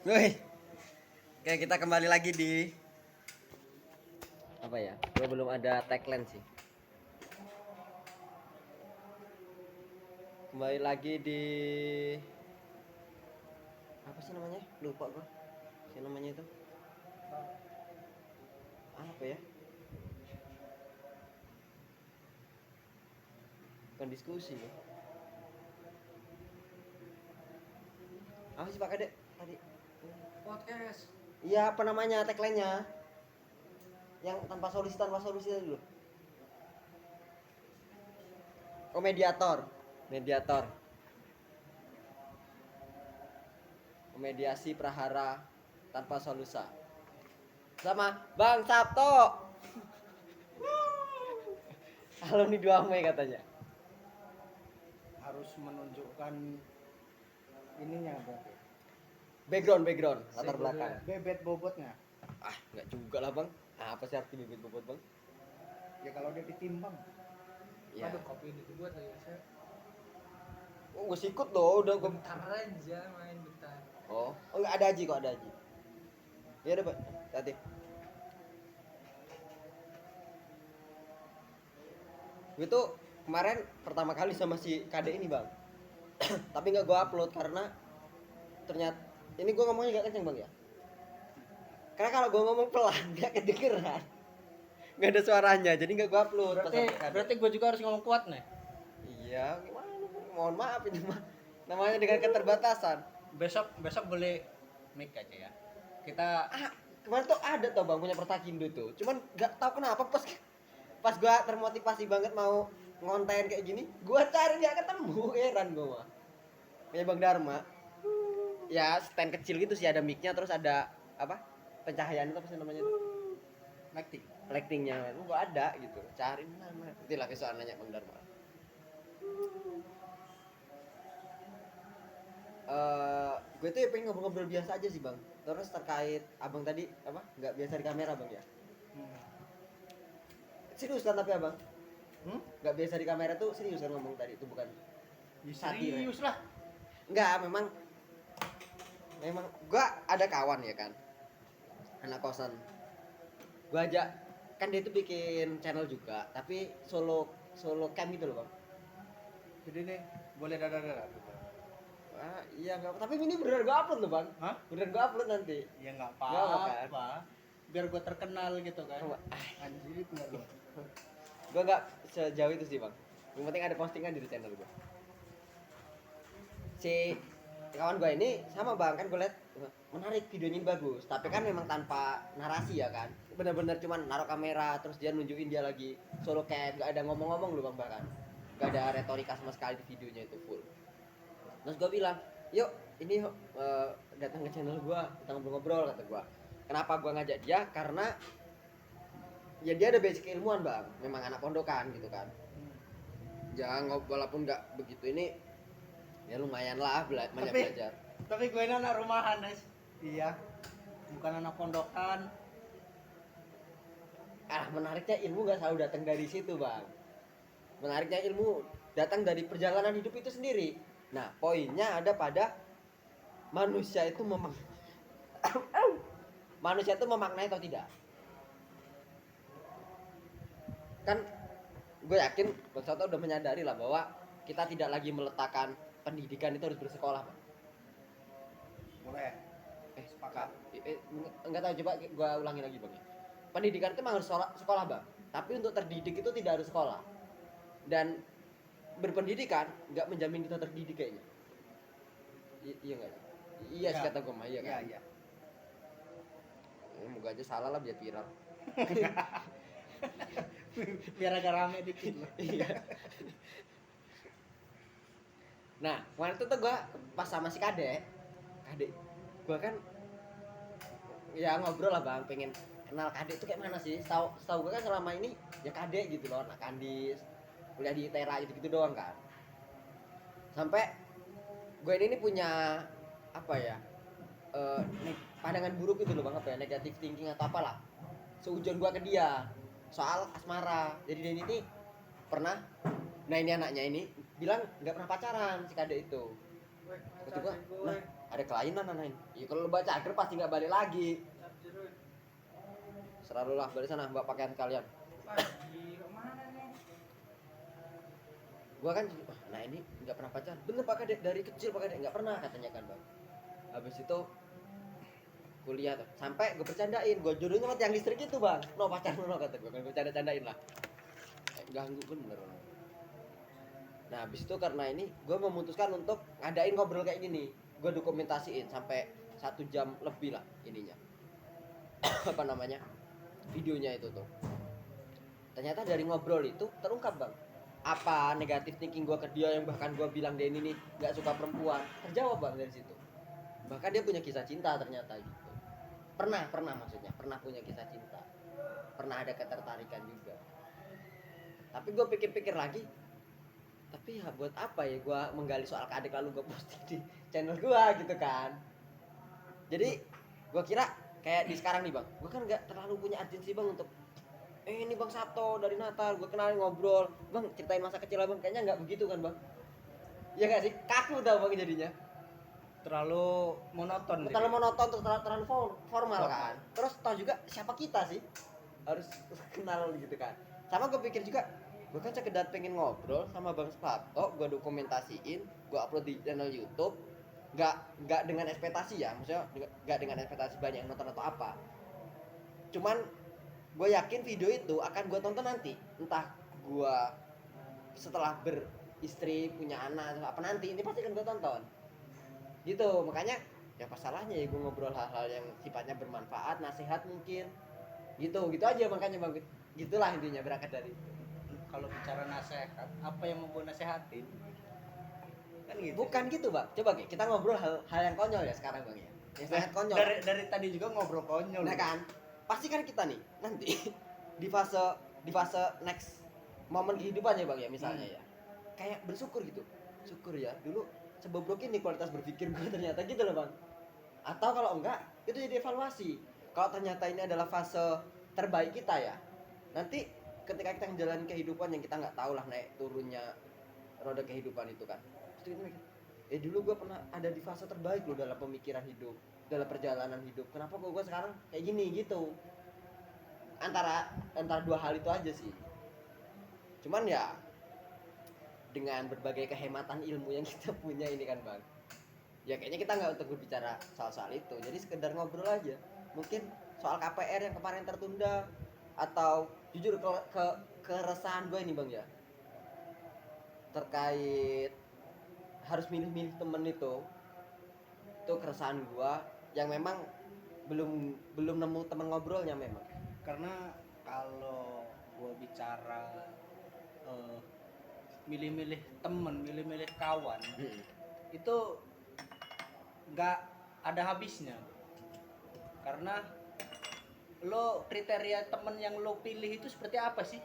Woi, oke kita kembali lagi di apa ya? Gue belum ada tagline sih. Kembali lagi di apa sih namanya? Lupa gue. Si namanya itu apa ya? Bukan diskusi ya. Apa sih Pak Kade tadi? Podcast. Iya, apa namanya tagline-nya? Yang tanpa solusi dulu. Oh, mediator. Mediator. Mediasi prahara tanpa solusa. Sama Bang Sabto. Halo nih 2 Mei katanya. Harus menunjukkan ininya berarti. Background, latar belakang. Bebet bobotnya. Ah, enggak juga lah, Bang. Apa sih arti bibit bobot, Bang? Ya kalau dia ditimbang. Ya. Aduh, kopi ini dibuat lagi saya. Oh, gue sikut loh, udah gue. Bentar aja main bentar. Oh, enggak ada Aji kok, ada Aji. Ya udah, Pak. Hati. Gue tuh kemarin pertama kali sama si Kade ini, Bang. Tapi nggak gue upload karena ternyata ini gue ngomongnya gak kenceng, Bang ya. Karena kalau gue ngomong pelan gak kedengeran. Nggak ada suaranya, jadi nggak gue upload. Berarti gue juga harus ngomong kuat nih. Iya, gimana? Mohon maaf ini mah. Namanya dengan keterbatasan. Besok boleh mic aja ya. Kita Kemarin tuh ada tau Bang punya Pertakindo tuh. Cuman nggak tahu kenapa pas gua termotivasi banget mau ngonten kayak gini, gua cari nggak ketemu. Heran gua mah. Punya Bang Dharma. Ya stand kecil gitu sih, ada mic-nya, terus ada apa? Pencahayaan itu apa sih namanya itu? lighting. Lightingnya gua ada gitu. Cari mana? Nanti lah besok nanya Bang Dharma. Gue tuh ya pengen ngobrol-ngobrol biasa aja sih Bang. Terus terkait abang tadi apa? Nggak biasa di kamera Bang ya? Serius kan tapi abang? Nggak biasa di kamera tuh serius kan ngomong tadi itu bukan? Ya, Satir, ya? serius lah. Nggak, memang gua ada kawan ya kan, anak kosan. Gua ajak, kan dia tuh bikin channel juga, tapi solo cam gitu loh Bang. Jadi nih boleh dadar-dadar. Ah, iya nggak, tapi ini beneran gua upload loh Bang. Hah? Beneran gua upload nanti. Ya nggak Nggak apa-apa, apa-apa. Biar gue terkenal gitu kan. Oh, Anjir nggak lo. Gua nggak sejauh itu sih Bang. Yang penting ada postingan di channel gua. Si kawan gue ini sama Bang, kan gue liat menarik, videonya bagus, tapi kan memang tanpa narasi ya kan, bener-bener cuman naruh kamera terus dia nunjukin dia lagi solo cam, gak ada ngomong-ngomong loh Bang, bahkan gak ada retorika sama sekali di videonya itu full. Terus gue bilang, yuk ini yuk datang ke channel gue, kita ngobrol-ngobrol, kata gue. Kenapa gue ngajak dia? Karena ya dia ada basic ilmuwan Bang, memang anak pondokan gitu kan. Jangan walaupun nggak begitu ini, ya lumayan lah banyak belajar. Tapi gue ini anak rumahan, guys. Iya. Bukan anak pondokan. Menariknya ilmu nggak selalu datang dari situ Bang. Menariknya ilmu datang dari perjalanan hidup itu sendiri. Nah poinnya ada pada manusia itu manusia itu memaknai atau tidak. Kan gue yakin Bang Soto udah menyadari lah bahwa kita tidak lagi meletakkan pendidikan itu harus bersekolah Bang. Boleh. Sepakat. Enggak tahu, coba gue ulangi lagi Bang ya. Pendidikan itu memang harus sekolah Bang, tapi untuk terdidik itu tidak harus sekolah. Dan berpendidikan nggak menjamin kita terdidik kayaknya. Iya nggak? Iya sih kata gue mah, iya kan? Iya. Moga aja salah lah biar viral. Biar agak rame dikit lah. Iya. Nah, kemarin itu tuh gue pas sama si Kade, gue kan ya ngobrol lah Bang, pengen kenal Kade itu kayak mana sih. Tahu gue kan selama ini ya Kade gitu loh, anak Kandis, kuliah di ITERA gitu doang kan. Sampai gue ini punya apa ya? Pandangan buruk gitu loh Bang, apa ya? Negatif thinking atau apalah. Seujon gue ke dia soal asmara. Jadi dia ini pernah, nah ini anaknya ini bilang nggak pernah pacaran si Kade itu. Terus gue, nah ada kelainan nanain. Ya kalau lu baca akhir pasti nggak balik lagi. Selalu lah balik sana bawa pakaian kalian. Pagi kemana nih? Gua kan nah ini nggak pernah pacaran. Bener Pak Kadek, dari kecil Pak Kadek nggak pernah katanya kan bang. Habis itu kuliah tuh sampai gue bercandain, gue jodohnya sama tiang listrik itu bang. No pacaran no kata gue kan, gue canda-candain lah. Ganggu bener. Nah habis itu karena ini gue memutuskan untuk ngadain ngobrol kayak gini. Gue dokumentasiin sampai 1 jam lebih lah ininya. Apa namanya, videonya itu tuh. Ternyata dari ngobrol itu terungkap bang, apa negatif thinking gue ke dia yang bahkan gue bilang dia ini nih nggak suka perempuan, terjawab bang dari situ. Bahkan dia punya kisah cinta ternyata gitu. Pernah maksudnya pernah punya kisah cinta, pernah ada ketertarikan juga. Tapi gue pikir-pikir lagi, tapi ya buat apa ya gue menggali soal adik lalu gue posting di channel gue gitu kan. Jadi gue kira kayak di sekarang nih bang, gue kan nggak terlalu punya urgensi bang untuk ini bang Sabto dari Natal gue kenalin ngobrol bang, ceritain masa kecil bang, kayaknya nggak begitu kan bang. Ya nggak sih, kaku tau bang jadinya, Terlalu monoton. terlalu monoton, terlalu formal kan. Terus tau juga siapa kita sih, harus kenal gitu kan. Sama gue pikir juga, gue kan sekedar pengen ngobrol sama bang Sabto, gue dokumentasiin, gue upload di channel YouTube. Nggak dengan ekspektasi ya, maksudnya nggak dengan ekspektasi banyak yang nonton atau apa. Cuman gue yakin video itu akan gue tonton nanti, entah gue setelah beristri punya anak atau apa nanti, ini pasti akan gue tonton gitu. Makanya ya apa salahnya ya gue ngobrol hal-hal yang sifatnya bermanfaat, nasihat mungkin gitu aja. Makanya bang, gitulah intinya berangkat dari itu. Kalau bicara nasihat, apa yang mau gue nasehatin? Kan gitu. Bukan gitu bang, coba kita ngobrol hal yang konyol ya sekarang bang ya, yang sangat konyol. Dari tadi juga ngobrol konyol. Nah kan, pasti kan kita nih nanti di fase next momen kehidupan ya bang ya, misalnya ya kayak bersyukur gitu, syukur ya dulu sebobrok ini kualitas berpikir gue ternyata gitu loh bang. Atau kalau enggak, itu jadi evaluasi. Kalau ternyata ini adalah fase terbaik kita ya, nanti ketika kita menjalani kehidupan yang kita nggak tahu lah naik turunnya roda kehidupan itu kan, terus kita mikir, dulu gue pernah ada di fase terbaik loh dalam pemikiran hidup, dalam perjalanan hidup. Kenapa kok gue sekarang kayak gini gitu? Antara dua hal itu aja sih. Cuman ya dengan berbagai kehematan ilmu yang kita punya ini kan bang, ya kayaknya kita nggak untuk berbicara soal itu. Jadi sekedar ngobrol aja. Mungkin soal KPR yang kemarin tertunda, atau jujur keresahan gue ini bang ya, terkait harus milih-milih temen itu keresahan gua yang memang belum nemu temen ngobrolnya memang. Karena kalau gue bicara milih-milih temen, milih-milih kawan, itu nggak ada habisnya. Karena lo kriteria temen yang lo pilih itu seperti apa sih?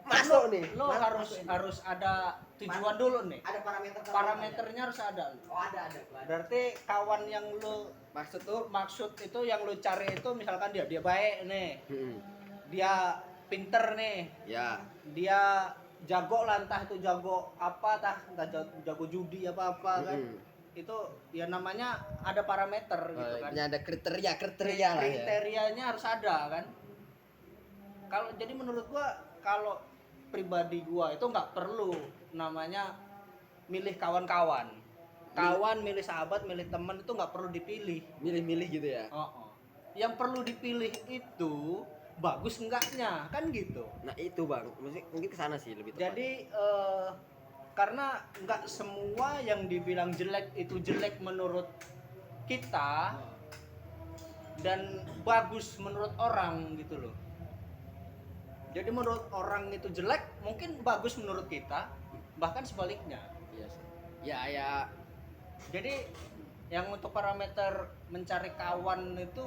Masuk nih. Lo harus ada tujuan dulu nih. Ada Parameternya harus ada. Oh ada. Berarti kawan yang lo maksud itu yang lo cari itu misalkan dia baik nih, dia pinter nih, ya dia jago lah, entah itu jago apa, entah jago judi apa kan. Itu ya namanya ada parameter gitu kan. Ada kriteria lah ya. Kriterianya harus ada kan. Kalau jadi menurut gua, kalau pribadi gua itu nggak perlu namanya milih kawan-kawan. Kawan, milih sahabat, milih teman itu nggak perlu dipilih. Milih-milih gitu ya. Yang perlu dipilih itu bagus enggaknya kan gitu. Nah itu bang, mungkin kesana sih lebih tepat. Jadi karena nggak semua yang dibilang jelek itu jelek menurut kita dan bagus menurut orang gitu loh. Jadi menurut orang itu jelek, mungkin bagus menurut kita, bahkan sebaliknya. Iya sih. Ya. Jadi yang untuk parameter mencari kawan itu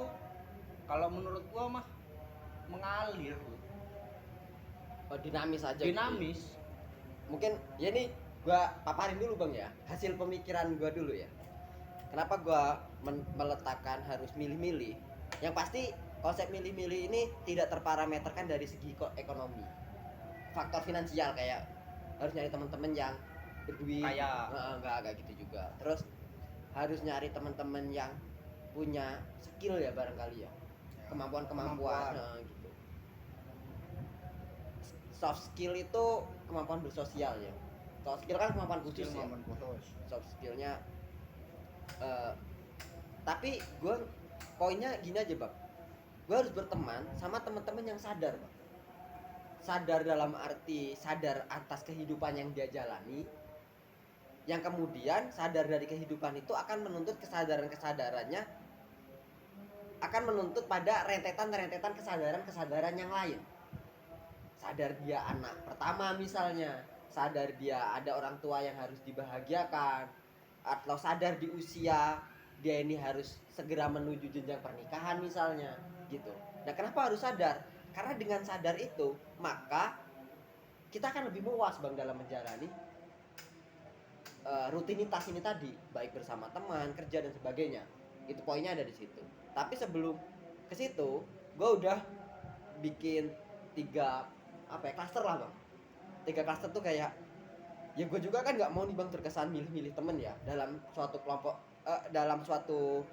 kalau menurut gua mah mengalir. Dinamis aja. Dinamis. Gitu. Mungkin ya ini gua paparin dulu bang ya, hasil pemikiran gua dulu ya. Kenapa gua meletakkan harus milih-milih? Yang pasti konsep milih-milih ini tidak terparameterkan dari segi ekonomi, faktor finansial, kayak harus nyari teman-teman yang berduit, Kaya. enggak gitu juga. Terus harus nyari teman-teman yang punya skill ya barangkali ya, kemampuan gitu. Soft skill itu kemampuan bersosial ya. Soft skill kan kemampuan khusus ya. Soft skillnya tapi gue poinnya gini aja bang, gue harus berteman sama teman-teman yang sadar bang. Sadar dalam arti sadar atas kehidupan yang dia jalani, yang kemudian sadar dari kehidupan itu akan menuntut kesadarannya akan menuntut pada rentetan kesadaran yang lain. Sadar dia anak pertama misalnya, sadar dia ada orang tua yang harus dibahagiakan, atau sadar di usia dia ini harus segera menuju jenjang pernikahan misalnya gitu. Nah kenapa harus sadar? Karena dengan sadar itu maka kita akan lebih muas bang dalam menjalani rutinitas ini tadi, baik bersama teman, kerja dan sebagainya. Itu poinnya ada di situ. Tapi sebelum ke situ, gue udah bikin 3 klaster lah bang. 3 klaster tuh kayak ya gue juga kan nggak mau nih bang terkesan milih-milih temen ya dalam suatu kelompok, dalam suatu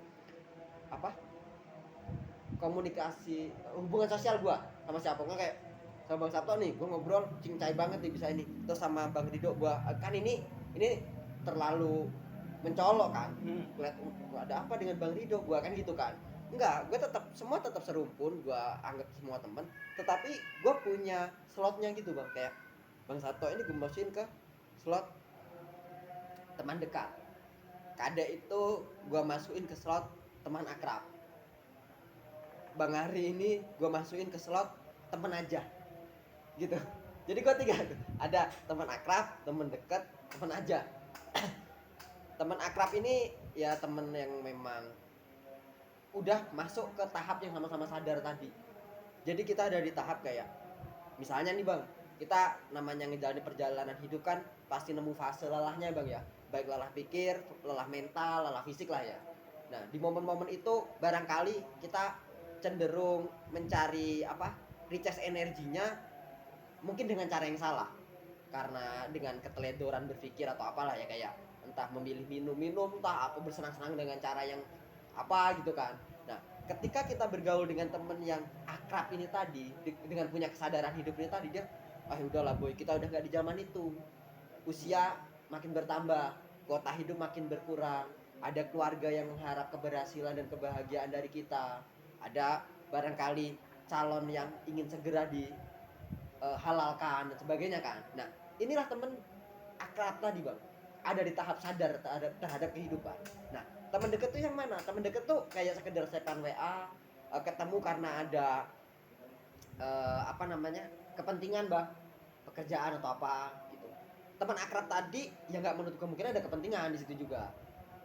komunikasi hubungan sosial gue sama siapa nggak, kayak sama Bang Sabto nih gue ngobrol cincai banget nih bisa ini, terus sama Bang Rido gue kan ini terlalu mencolok kan, lihat ada apa dengan Bang Rido gue kan gitu kan. Enggak, gue semua tetap serumpun, gue anggap semua teman, tetapi gue punya slotnya gitu bang. Kayak Bang Sabto ini gue masukin ke slot teman dekat, Kade itu gue masukin ke slot teman akrab, Bang Ari ini gue masukin ke slot teman aja gitu. Jadi gue 3 tuh, ada teman akrab, teman dekat, teman aja. Teman akrab ini ya teman yang memang udah masuk ke tahap yang sama-sama sadar tadi. Jadi kita ada di tahap kayak misalnya nih bang, kita namanya ngejalanin perjalanan hidup kan pasti nemu fase lelahnya bang ya, baik lelah pikir, lelah mental, lelah fisik lah ya. Nah di momen-momen itu barangkali kita cenderung mencari recharge energinya mungkin dengan cara yang salah, karena dengan keteledoran berpikir atau apalah ya, kayak entah memilih minum entah apa, bersenang-senang dengan cara yang apa gitu kan. Nah ketika kita bergaul dengan temen yang akrab ini tadi, dengan punya kesadaran hidup ini tadi, dia udahlah boy, kita udah gak di zaman itu, usia makin bertambah, kuota hidup makin berkurang, ada keluarga yang mengharap keberhasilan dan kebahagiaan dari kita, ada barangkali calon yang ingin segera halalkan dan sebagainya kan. Nah inilah temen akrab tadi bang, ada di tahap sadar terhadap kehidupan. Nah teman deket tuh yang mana? Teman deket tuh kayak sekedar sepan WA, ketemu karena ada kepentingan bang, pekerjaan atau apa gitu. Teman akrab tadi ya nggak menutup kemungkinan ada kepentingan di situ juga,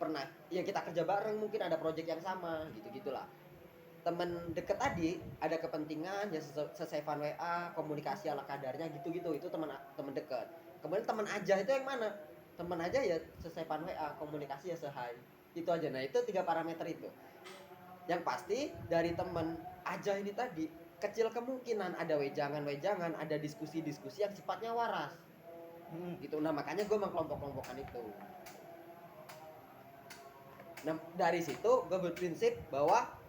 pernah ya kita kerja bareng, mungkin ada project yang sama gitu gitulah. Temen deket tadi ada kepentingan ya, sesevan WA, komunikasi ala kadarnya gitu-gitu, itu teman deket. Kemudian teman aja itu yang mana? Teman aja ya sesevan WA, komunikasi ya sehai, itu aja. Nah itu 3 parameter itu yang pasti dari teman aja ini tadi, kecil kemungkinan ada wejangan, ada diskusi-diskusi yang sifatnya waras gitu. Nah makanya gue mengkelompok-kelompokkan itu. Nah dari situ gue berprinsip bahwa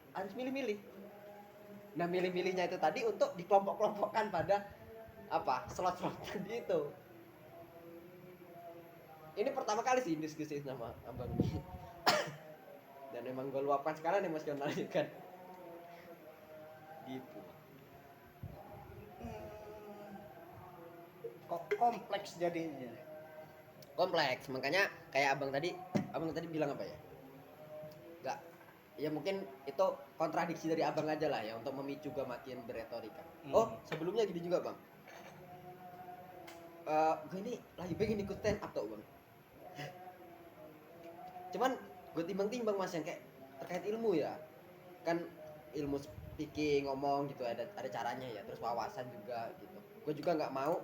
harus milih-milih. Nah milih-milihnya itu tadi untuk dikelompok-kelompokkan pada slot-slot tadi itu. Ini pertama kali sih diskusi sama abang ini. Dan emang gue luapkan sekarang emosionalnya kan gitu. Kok kompleks jadinya. Kompleks, makanya kayak abang tadi bilang apa ya, nggak ya, mungkin itu kontradiksi dari abang aja lah ya untuk memicu gue makin berretorika. Oh sebelumnya gini juga bang, gue ini lagi pengen ikut stand up tuh bang. Cuman gue timbang-timbang mas, yang kayak terkait ilmu ya kan, ilmu speaking, ngomong gitu, ada caranya ya, terus wawasan juga gitu. Gue juga nggak mau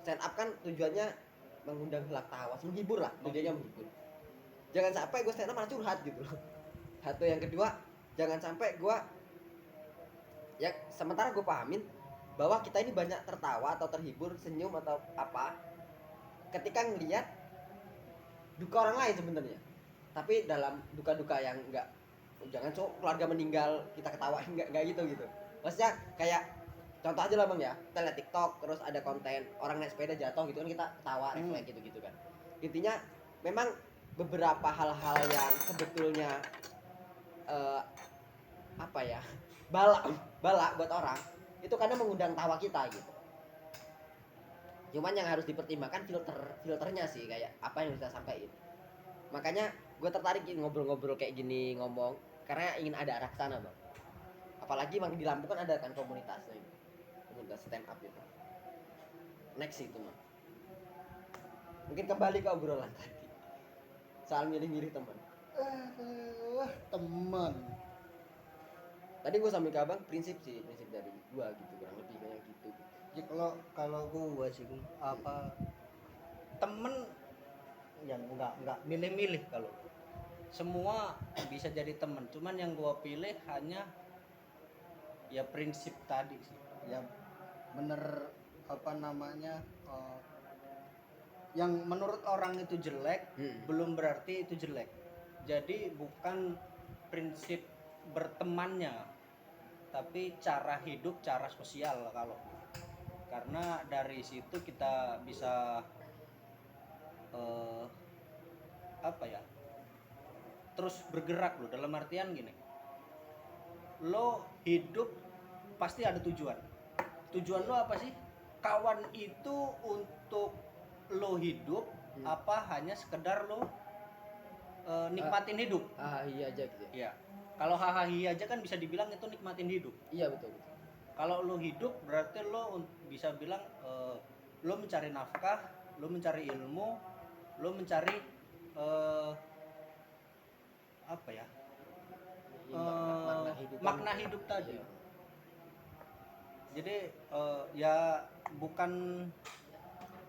stand up kan tujuannya mengundang gelak tawa, menghibur lah, tujuannya menghibur. Jangan sampai gue stand up malah curhat gitu loh. Satu, yang kedua jangan sampai gue ya, sementara gue pahamin bahwa kita ini banyak tertawa atau terhibur, senyum atau apa ketika ngelihat duka orang lain sebenarnya, tapi dalam duka-duka yang enggak, jangan keluarga meninggal kita ketawain, enggak gitu maksudnya. Kayak contoh aja lah bang ya, kita lihat TikTok terus ada konten orang naik sepeda jatuh gitu kan, kita ketawa refleks gitu kan. Intinya memang beberapa hal-hal yang sebetulnya apa ya, bala buat orang itu kadang mengundang tawa kita gitu. Cuman yang harus dipertimbangkan filternya sih, kayak apa yang kita sampaikan. Makanya gue tertarik ngobrol-ngobrol kayak gini, ngomong karena ingin ada arah sana bang. Apalagi di Lampung kan ada kan komunitasnya gitu. Komunitas stand up gitu. Next itu mah. Mungkin kembali ke obrolan tadi soal milih-milih teman. Teman. Tadi gue sambil ke abang prinsip dari gua gitu, kurang lebih kayak gitu. Ya kalau gua sih apa Temen yang nggak milih-milih, kalau semua bisa jadi temen, cuman yang gua pilih hanya ya prinsip tadi sih. ya bener apa namanya Yang menurut orang itu jelek belum berarti itu jelek. Jadi bukan prinsip bertemannya, tapi cara hidup, cara sosial. Kalau karena dari situ kita bisa apa ya, terus bergerak loh. Dalam artian gini, lo hidup pasti ada tujuan. Tujuan lo apa sih? Kawan itu untuk lo hidup apa hanya sekedar lo nikmatin hidup? Iya aja gitu. Iya. Kalau hahaha aja kan bisa dibilang itu nikmatin hidup. Iya betul. Kalau lo hidup berarti lo bisa bilang lo mencari nafkah, lo mencari ilmu, lo mencari apa ya? Makna hidup tadi. Iya. Jadi ya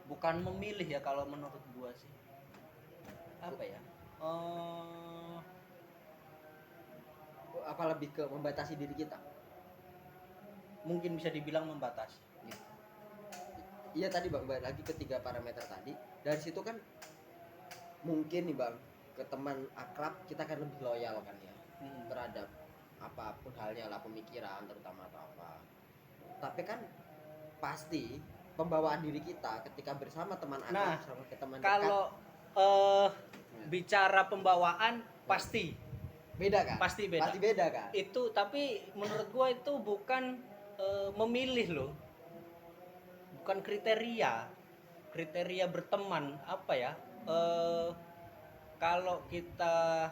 bukan memilih ya kalau menurut gua sih. Apa ya? Apa lebih ke membatasi diri kita? Mungkin bisa dibilang membatasi. Iya tadi bang, balik lagi ke 3 parameter tadi. Dari situ kan mungkin nih bang, ke teman akrab kita akan lebih loyal kan ya, terhadap apapun halnya lah, pemikiran terutama atau apa. Tapi kan pasti pembawaan diri kita ketika bersama teman akrab, sama ke teman dekat. Kalau bicara pembawaan pasti beda kan? Pasti beda. Pasti beda kan? Itu tapi menurut gua itu bukan memilih loh. Bukan kriteria berteman, apa ya? Kalau kita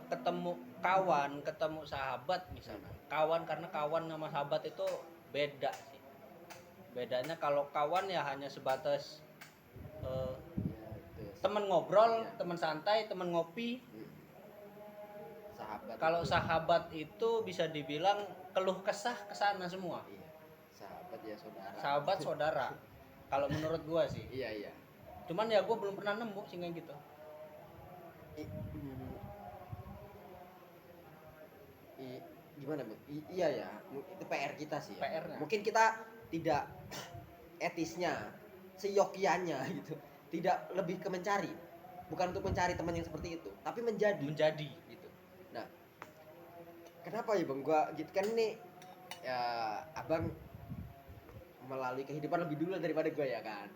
ketemu kawan, ketemu sahabat misalnya. Kawan, karena kawan sama sahabat itu beda sih. Bedanya kalau kawan ya hanya sebatas teman ngobrol, teman santai, teman ngopi. Sahabat. Kalau sahabat itu bisa dibilang keluh kesah kesana semua. Iya. Sahabat ya saudara. Sahabat saudara. Kalau menurut gua sih. Iya. Cuman ya gua belum pernah nemu sih kayak gitu. Gimana bu? Iya ya, itu PR kita sih ya. PR-nya. Mungkin kita tidak etisnya, seyokianya gitu, tidak lebih ke mencari, bukan untuk mencari teman yang seperti itu, tapi menjadi gitu. Nah, kenapa ya bang? Gua gitu kan ini ya, abang melalui kehidupan lebih dulu daripada gua ya kan.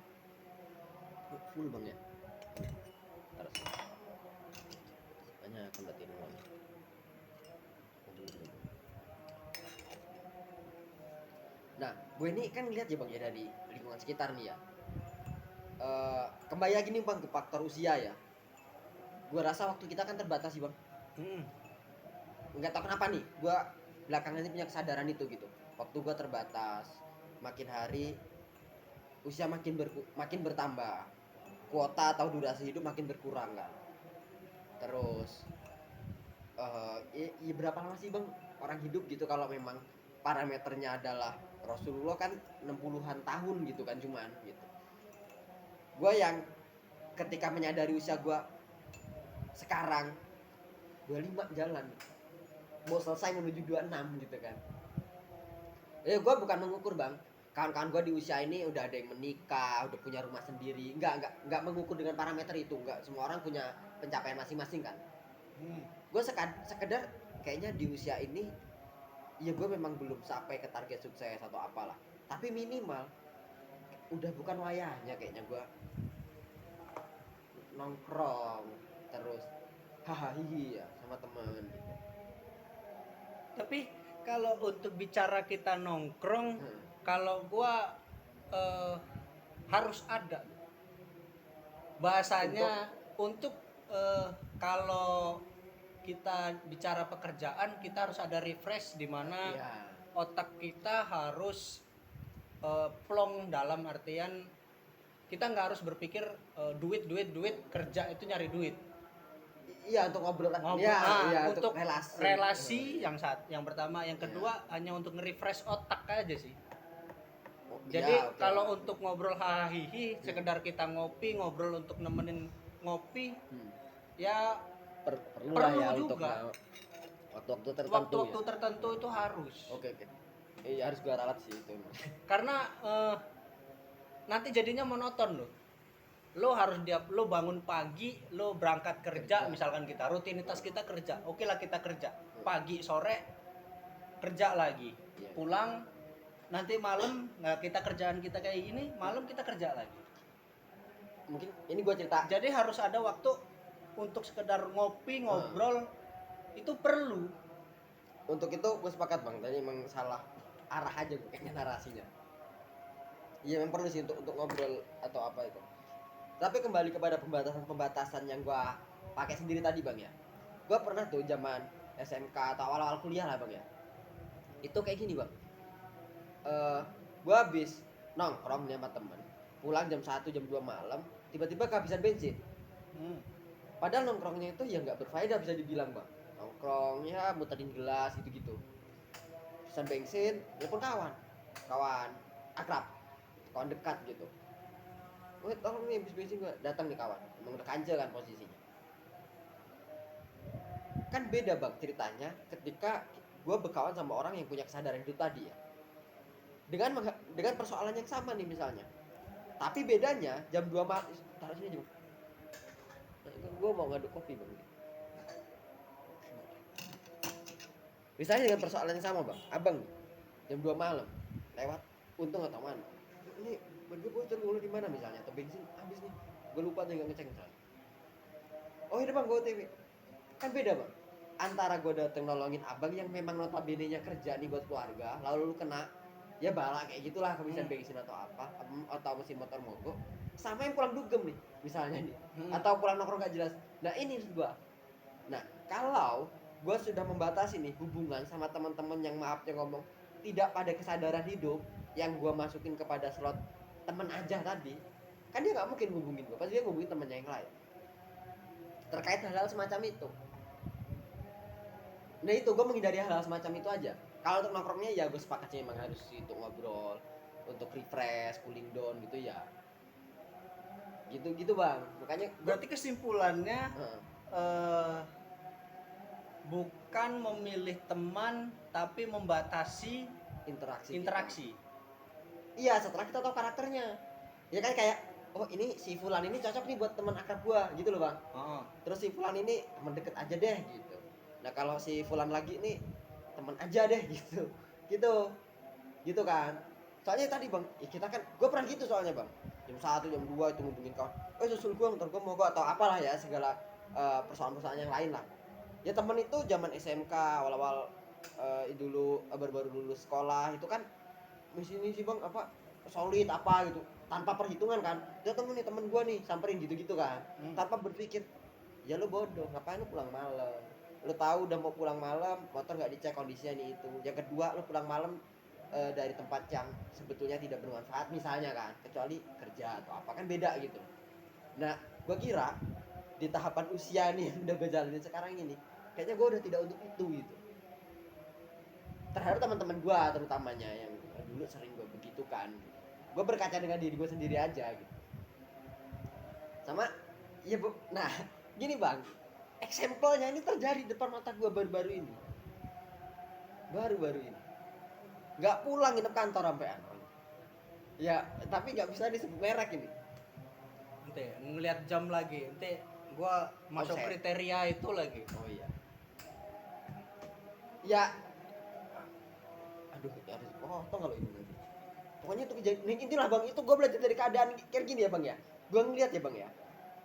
Full bang ya. Terus banyak berarti dulu. Nah, gue ini kan lihat ya bang ya dari lingkungan sekitar nih ya. Kembali lagi nih bang ke faktor usia ya. Gue rasa waktu kita kan terbatas sih bang. Nggak tahu kenapa nih, gue belakangan ini punya kesadaran itu gitu. Waktu gue terbatas, makin hari usia makin bertambah, kuota atau durasi hidup makin berkurang kan. Terus, ya berapa lama sih bang orang hidup gitu kalau memang parameternya adalah Rasulullah kan 60-an tahun gitu kan cuman gitu. Gue yang ketika menyadari usia gue sekarang 25 jalan, mau selesai menuju 26 gitu kan. Gue bukan mengukur bang, kawan-kawan gue di usia ini udah ada yang menikah, udah punya rumah sendiri. Nggak mengukur dengan parameter itu. Nggak semua orang punya pencapaian masing-masing kan. Gue sekedar kayaknya di usia ini ya gue memang belum sampai ke target sukses atau apalah. Tapi minimal udah bukan wayahnya kayaknya gue nongkrong terus hahaha ya sama temen gitu. Tapi kalau untuk bicara kita nongkrong, kalau gua harus ada bahasanya untuk kalau kita bicara pekerjaan kita harus ada refresh di mana Iya. otak kita harus plong dalam artian kita nggak harus berpikir duit kerja itu nyari duit. Iya untuk ngobrol kan. Ngobrol, Iya, untuk relasi. relasi yang pertama, yang kedua hanya untuk nge-refresh otak aja sih. Oh, Jadi iya, oke. kalau untuk ngobrol hahihi, sekedar kita ngobrol untuk nemenin ngopi, ya Perlu perlu lah ya juga. untuk waktu-waktu tertentu waktu-waktu ya. tertentu itu harus. Oke. Iya harus gua ralat sih itu. Karena nanti jadinya monoton loh. Lo harus lo bangun pagi, lo berangkat kerja, misalkan kita rutinitas kita kerja. Oke lah kita kerja. Pagi, sore kerja lagi. Iya. Pulang nanti malam kita kerjaan kita kayak gini, malam kita kerja lagi. Mungkin ini gua cerita. Jadi harus ada waktu untuk sekedar ngopi, ngobrol. Itu perlu. Untuk itu gue sepakat bang. Tadi emang salah arah aja gue kayaknya narasinya. Iya memang perlu sih untuk ngobrol atau apa itu. Tapi kembali kepada pembatasan yang gue pakai sendiri tadi bang ya. Gue pernah tuh zaman SMK atau awal-awal kuliah lah bang ya. Itu kayak gini bang. Gue habis nongkrong nih sama temen. Pulang jam 1 jam 2 malam. Tiba-tiba kehabisan bensin. Padahal nongkrongnya itu ya nggak berfaedah bisa dibilang bang. Nongkrong ya muterin gelas gitu-gitu. Pesan bensin, telepon kawan akrab, kawan dekat gitu. Weh tolong nih habis bensin gua, datang nih kawan, emang udah kancil kan posisinya. Kan beda bang ceritanya ketika gua berkawan sama orang yang punya kesadaran hidup tadi ya. Dengan persoalan yang sama nih misalnya. Tapi bedanya jam 2 malam, taruh sini aja bang. Gue mau ngaduk kopi bang. Misalnya dengan persoalan yang sama bang, abang jam 2 malam lewat untung atau mana? Ini gue bocor dulu di mana misalnya atau bensin habis nih, gue lupa nih nggak ngecek misalnya. Oh ini bang gue OTW, kan beda bang. Antara gue dateng nolongin abang yang memang notabene nya kerja nih buat keluarga, lalu lu kena ya bala kayak gitulah kehabisan bensin atau apa atau mesin motor mogok, sama yang pulang dugem nih misalnya nih, atau pulang nongkrong gak jelas. Nah ini maksud gue. Nah kalau gue sudah membatasi nih hubungan sama teman-teman yang maafnya ngomong tidak pada kesadaran hidup, yang gue masukin kepada slot temen aja tadi, kan dia nggak mungkin hubungin gue, pasti dia hubungin temennya yang lain terkait hal-hal semacam itu. Nah itu gue menghindari hal-hal semacam itu aja. Kalau untuk nongkrongnya ya gue sepakatnya emang harus untuk ngobrol, untuk refresh, cooling down gitu ya. Gitu bang. Makanya Berarti kesimpulannya bukan memilih teman tapi membatasi interaksi. Iya setelah kita tahu karakternya. Ya kan kayak oh ini si Fulan ini cocok nih buat teman akrab gua gitu loh bang. Terus si Fulan ini teman deket aja deh gitu. Nah kalau si Fulan lagi nih teman aja deh gitu kan. Soalnya tadi bang, ya kita kan, gue pernah gitu soalnya bang. Jam 1 jam 2 itu ngubungin kawan. Susul gue, ntar gue mau gue atau apalah ya segala persoalan-persoalan yang lain lah. Ya temen itu zaman SMK awal-awal dulu baru-baru lulus sekolah itu kan misi bang apa solid apa gitu tanpa perhitungan kan. Dia temen gue nih samperin gitu kan. Tanpa berpikir ya lu bodoh ngapain lu pulang malam. Lu tahu udah mau pulang malam motor nggak dicek kondisinya nih itu. Yang kedua lu pulang malam dari tempat yang sebetulnya tidak bermanfaat misalnya kan, kecuali kerja atau apa kan beda gitu. Nah gue kira di tahapan usia nih yang udah gue jalanin sekarang ini kayaknya gue udah tidak untuk itu gitu terhadap teman-teman gue terutamanya yang dulu sering gue begitu kan. Gue berkaca dengan diri gue sendiri aja gitu sama ya bu. Nah gini bang, eksempelnya ini terjadi depan mata gue baru-baru ini nggak pulang nginep kantor sampean. Ya, tapi nggak bisa disebut merek ini. Ente ngelihat jam lagi, ente gua masuk Offset. kriteria itu lagi. Oh iya. Ya. Aduh, harus potong kalau ini lagi. Pokoknya itu kejadian intilah Bang, itu gue belajar dari keadaan kayak gini ya Bang ya. Gue ngeliat ya Bang ya.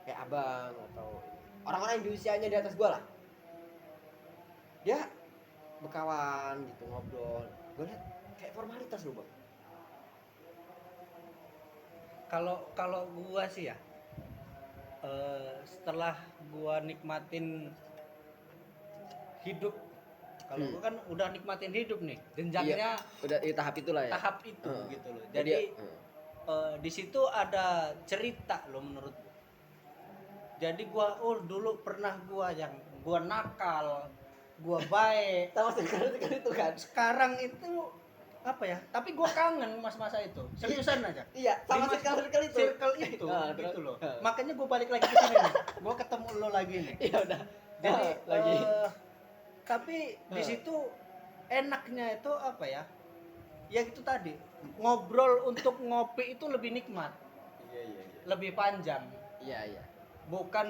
Kayak abang atau orang-orang yang di usianya di atas gue lah. Dia berkawan gitu ngobrol. Gue lihat kayak formalitas loh Bang. Kalau gua sih ya, setelah gua nikmatin hidup, kalau gua kan udah nikmatin hidup nih, jenjangnya Udah di tahap itulah ya. tahap itu Heeh. gitu loh. Jadi di situ ada cerita loh menurut gua. Jadi gua dulu pernah gua nakal, gua baik. sama sekali itu kan. Sekarang itu apa ya? Tapi gua kangen masa-masa itu. Seriusan aja. Iya, sama Di sekali itu. circle itu Nah, gitu terus? loh. Makanya gue balik lagi ke sini nih. Gue ketemu lo lagi nih. Iya udah. Jadi lagi. tapi di situ enaknya itu apa ya? Ya itu tadi, ngobrol untuk ngopi itu lebih nikmat, Iya. lebih panjang. Iya. Bukan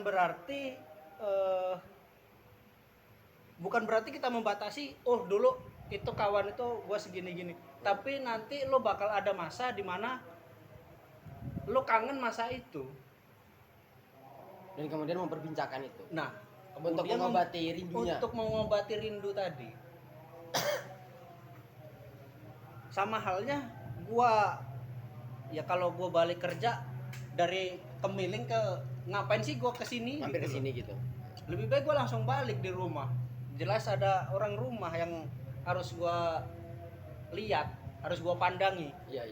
berarti kita membatasi, dulu itu kawan itu gue segini-gini. Tapi nanti lo bakal ada masa di mana lo kangen masa itu. Dan kemudian memperbincangkan itu. Nah, Untuk kemudian mengobati rindunya. untuk mengobati rindu tadi. Sama halnya gua ya kalau gua balik kerja dari Kemiling ke ngapain sih gua kesini Mampir ke gitu sini loh. gitu. Lebih baik gua langsung balik di rumah. Jelas ada orang rumah yang harus gua lihat, harus gua pandangi. Iya.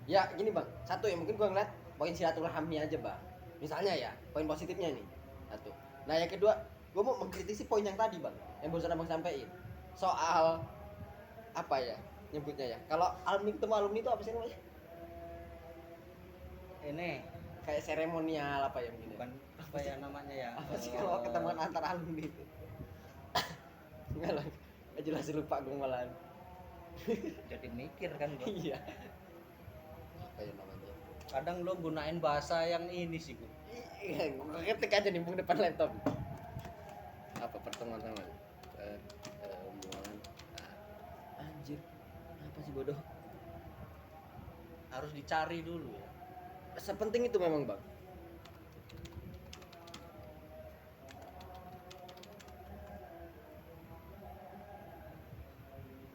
Ya gini Bang, satu ya mungkin gua ngeliat poin silaturahmi aja Bang. Misalnya ya, poin positifnya nih. Satu. Nah yang kedua, gua mau mengkritisi poin yang tadi Bang, yang barusan Abang sampein. Soal apa ya nyebutnya ya? Kalau alumni ketemu alumni itu apa sih namanya? Ini Kayak seremonial apa ya mungkin ya? bukan apa ya namanya ya? Apa sih kalau ketemuan antar alumni itu? Enggak lah, nggak jelas lupa gue malahan. Jadi mikir kan gua. Iya. Apa ya namanya? Kadang lo gunain bahasa yang ini sih gua. Iya, gue ketik aja nih depan laptop. Apa pertemuan teman? Pertemuan. Anjir, apa sih bodoh? Harus dicari dulu ya. Sepenting itu memang Bang.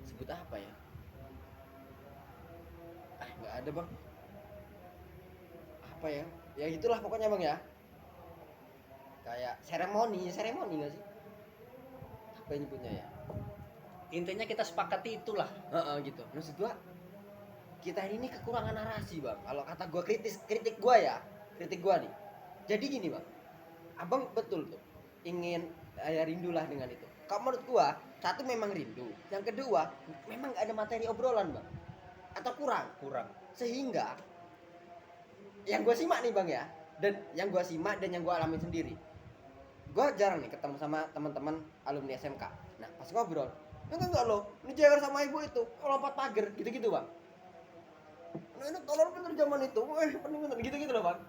Sebut apa ya? Nggak ada Bang. Apa ya? Ya itulah pokoknya Bang ya. Kayak seremoni nggak sih? Apa yang nyebutnya ya? Intinya kita sepakati itulah. Gitu. Maksud gua kita ini kekurangan narasi Bang. Kalau kata gua kritik gua ya, kritik gua nih. Jadi gini Bang, Abang betul tuh ingin rindulah dengan itu. Kalau menurut gua, satu memang rindu, yang kedua memang nggak ada materi obrolan Bang, atau kurang. Sehingga yang gua simak nih Bang ya, dan yang gua simak dan yang gua alamin sendiri, gua jarang nih ketemu sama teman-teman alumni SMK. Nah pas ngobrol, enggak lo, ini Jagger sama ibu itu lompat pagar gitu-gitu Bang. Nah ini tolong bener zaman itu, pening bener gitu-gitu loh Bang.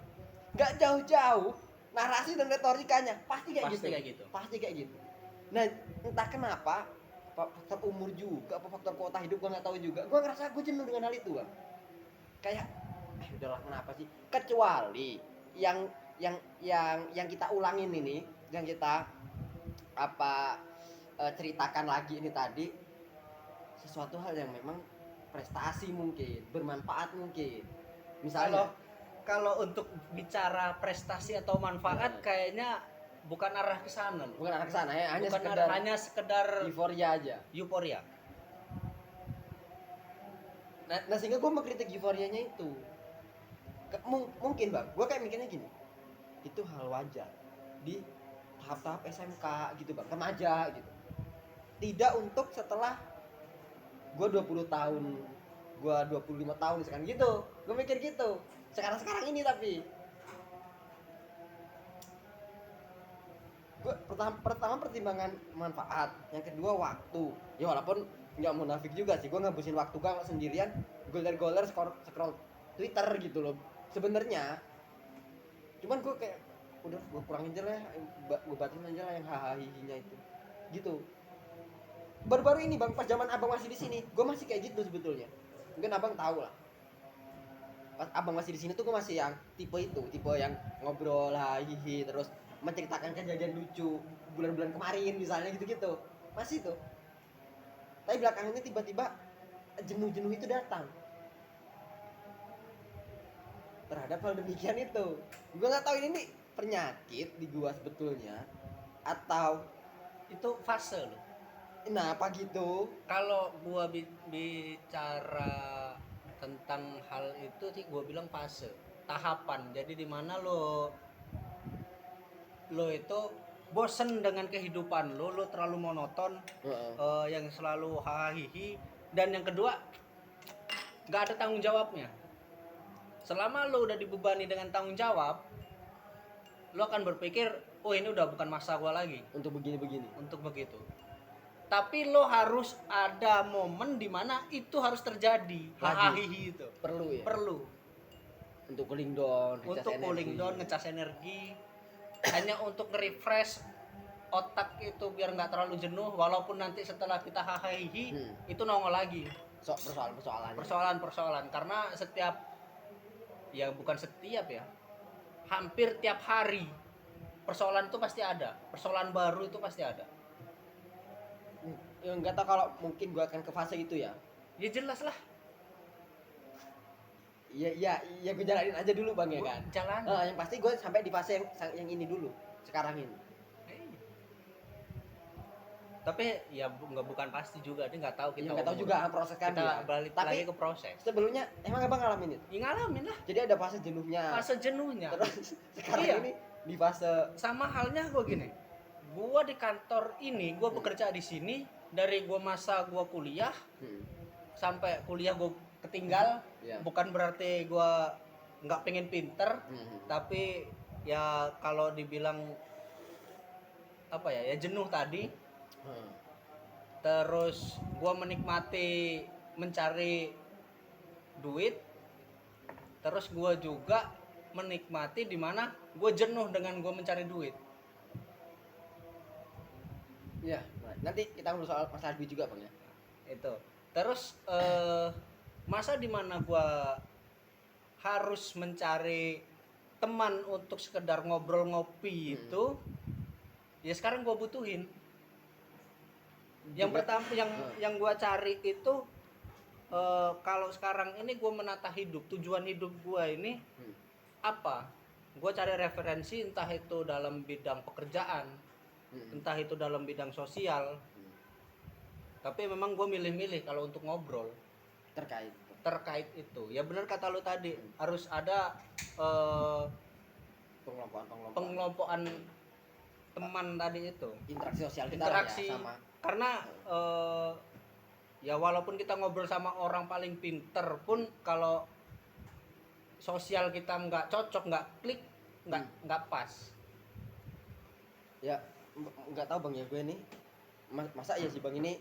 Nggak jauh-jauh narasi dan retorikanya pasti kayak gitu. Pasti kayak gitu. Nah entah kenapa faktor umur juga, apa faktor kuota hidup gua nggak tahu juga. Gua ngerasa gua jenuh dengan hal itu Bang. Kayak udahlah kenapa sih? Kecuali yang kita ulangin ini, yang kita ceritakan lagi ini tadi, sesuatu hal yang memang prestasi mungkin, bermanfaat mungkin. Misalnya Kalau untuk bicara prestasi atau manfaat kayaknya bukan arah ke sana loh. bukan arah ke sana ya, Hanya sekedar euforia aja. euforia. Nah sehingga gue mengkritik euforianya itu. Mungkin Bang, gue kayak mikirnya gini, itu hal wajar di tahap-tahap SMK gitu Bang, remaja gitu. Tidak untuk setelah gue 20 tahun, gue 25 tahun sekarang gitu. Gue mikir gitu. Sekarang ini tapi gue pertama pertimbangan manfaat, yang kedua waktu. Ya walaupun nggak munafik juga sih, gue ngabisin waktu gue sendirian, goler scroll Twitter gitu loh sebenarnya. Cuman gue kayak udah gue kurangin aja lah, gue batasin aja lah yang hahaha itu gitu. Baru-baru ini bang, pas zaman abang masih di sini gue masih kayak gitu sebetulnya, mungkin abang tahu lah. Pas abang masih di sini tuh gue masih yang tipe itu, tipe yang ngobrol hahihi terus menceritakan kejadian lucu bulan-bulan kemarin misalnya gitu-gitu, masih tuh. Tapi belakangan ini tiba-tiba jenuh-jenuh itu datang terhadap hal demikian itu. Gue nggak tahu ini nih penyakit di gua sebetulnya atau Itu fase loh. nah apa gitu. Kalau gua bicara tentang hal itu sih gua bilang fase, tahapan. Jadi di mana lo itu bosen dengan kehidupan lo terlalu monoton, yang selalu hahihi, dan yang kedua nggak ada tanggung jawabnya. Selama lo udah dibebani dengan tanggung jawab, lo akan berpikir, oh ini udah bukan masa gua lagi Untuk begini-begini. untuk begitu. Tapi lo harus ada momen di mana itu harus terjadi. Hahaha itu Perlu ya. perlu Untuk cooling down, ngecas untuk cooling energi. down, ngecas energi, hanya untuk nge-refresh otak itu biar nggak terlalu jenuh. Walaupun nanti setelah kita hahaha itu nongol lagi Persoalan-persoalannya. persoalan karena ya bukan setiap ya, hampir tiap hari persoalan itu pasti ada, persoalan baru itu pasti ada. Ya nggak tahu kalau mungkin gua akan ke fase itu ya. Ya jelas lah, Iya gue jalanin aja dulu bang ya kan. jalan. Yang pasti gue sampai di fase yang ini dulu sekarang ini. Tapi ya bukan pasti juga, dia nggak tahu kita. Kita nggak tahu juga proses kan kita dia. balik Tapi lagi ke proses. sebelumnya emang abang ngalamin itu. Ya, ngalamin lah Jadi ada fase jenuhnya. fase jenuhnya. Terus sekarang Iya. ini di fase Sama halnya gue gini, gue di kantor ini, gue bekerja di sini dari gue masa gue kuliah sampai kuliah gue ketinggal. Iya. Bukan berarti gue nggak pengen pinter, tapi ya kalau dibilang apa ya jenuh tadi. Terus gue menikmati mencari duit, terus gue juga menikmati dimana gue jenuh dengan gue mencari duit. Ya, nanti kita ngobrol soal masalah duit juga bang ya. Itu terus masa dimana gue harus mencari teman untuk sekedar ngobrol ngopi itu, ya sekarang gue butuhin. Yang pertama yang gue cari itu kalau sekarang ini gue menata hidup, tujuan hidup gue ini apa? Gue cari referensi, entah itu dalam bidang pekerjaan, entah itu dalam bidang sosial. Tapi memang gue milih-milih kalau untuk ngobrol terkait itu. Ya benar kata lu tadi, harus ada pengelompokan teman tadi itu. Interaksi sosial kita Interaksi lah ya, sama. Karena ya walaupun kita ngobrol sama orang paling pinter pun, kalau sosial kita nggak cocok, nggak klik, nggak pas. Ya nggak tahu bang ya, gue ini masa ya sih bang, ini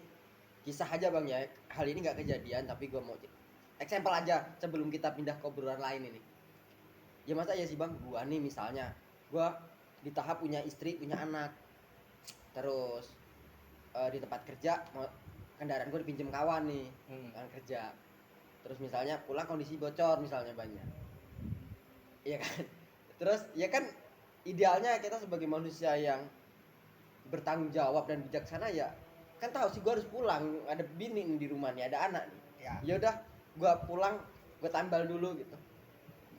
kisah aja bang ya, hal ini nggak kejadian tapi gue mau eksempel aja sebelum kita pindah ke obrolan lain ini. Ya masa ya sih bang, gue nih misalnya gue di tahap punya istri, punya anak, terus di tempat kerja kendaraan gue dipinjem kawan nih kan kerja, terus misalnya pulang kondisi bocor misalnya banyak, iya kan. Terus ya kan idealnya kita sebagai manusia yang bertanggung jawab dan bijaksana ya kan tahu sih gue harus pulang, ada bini nih di rumah nih, ada anak nih, ya udah gue pulang, gue tambal dulu gitu,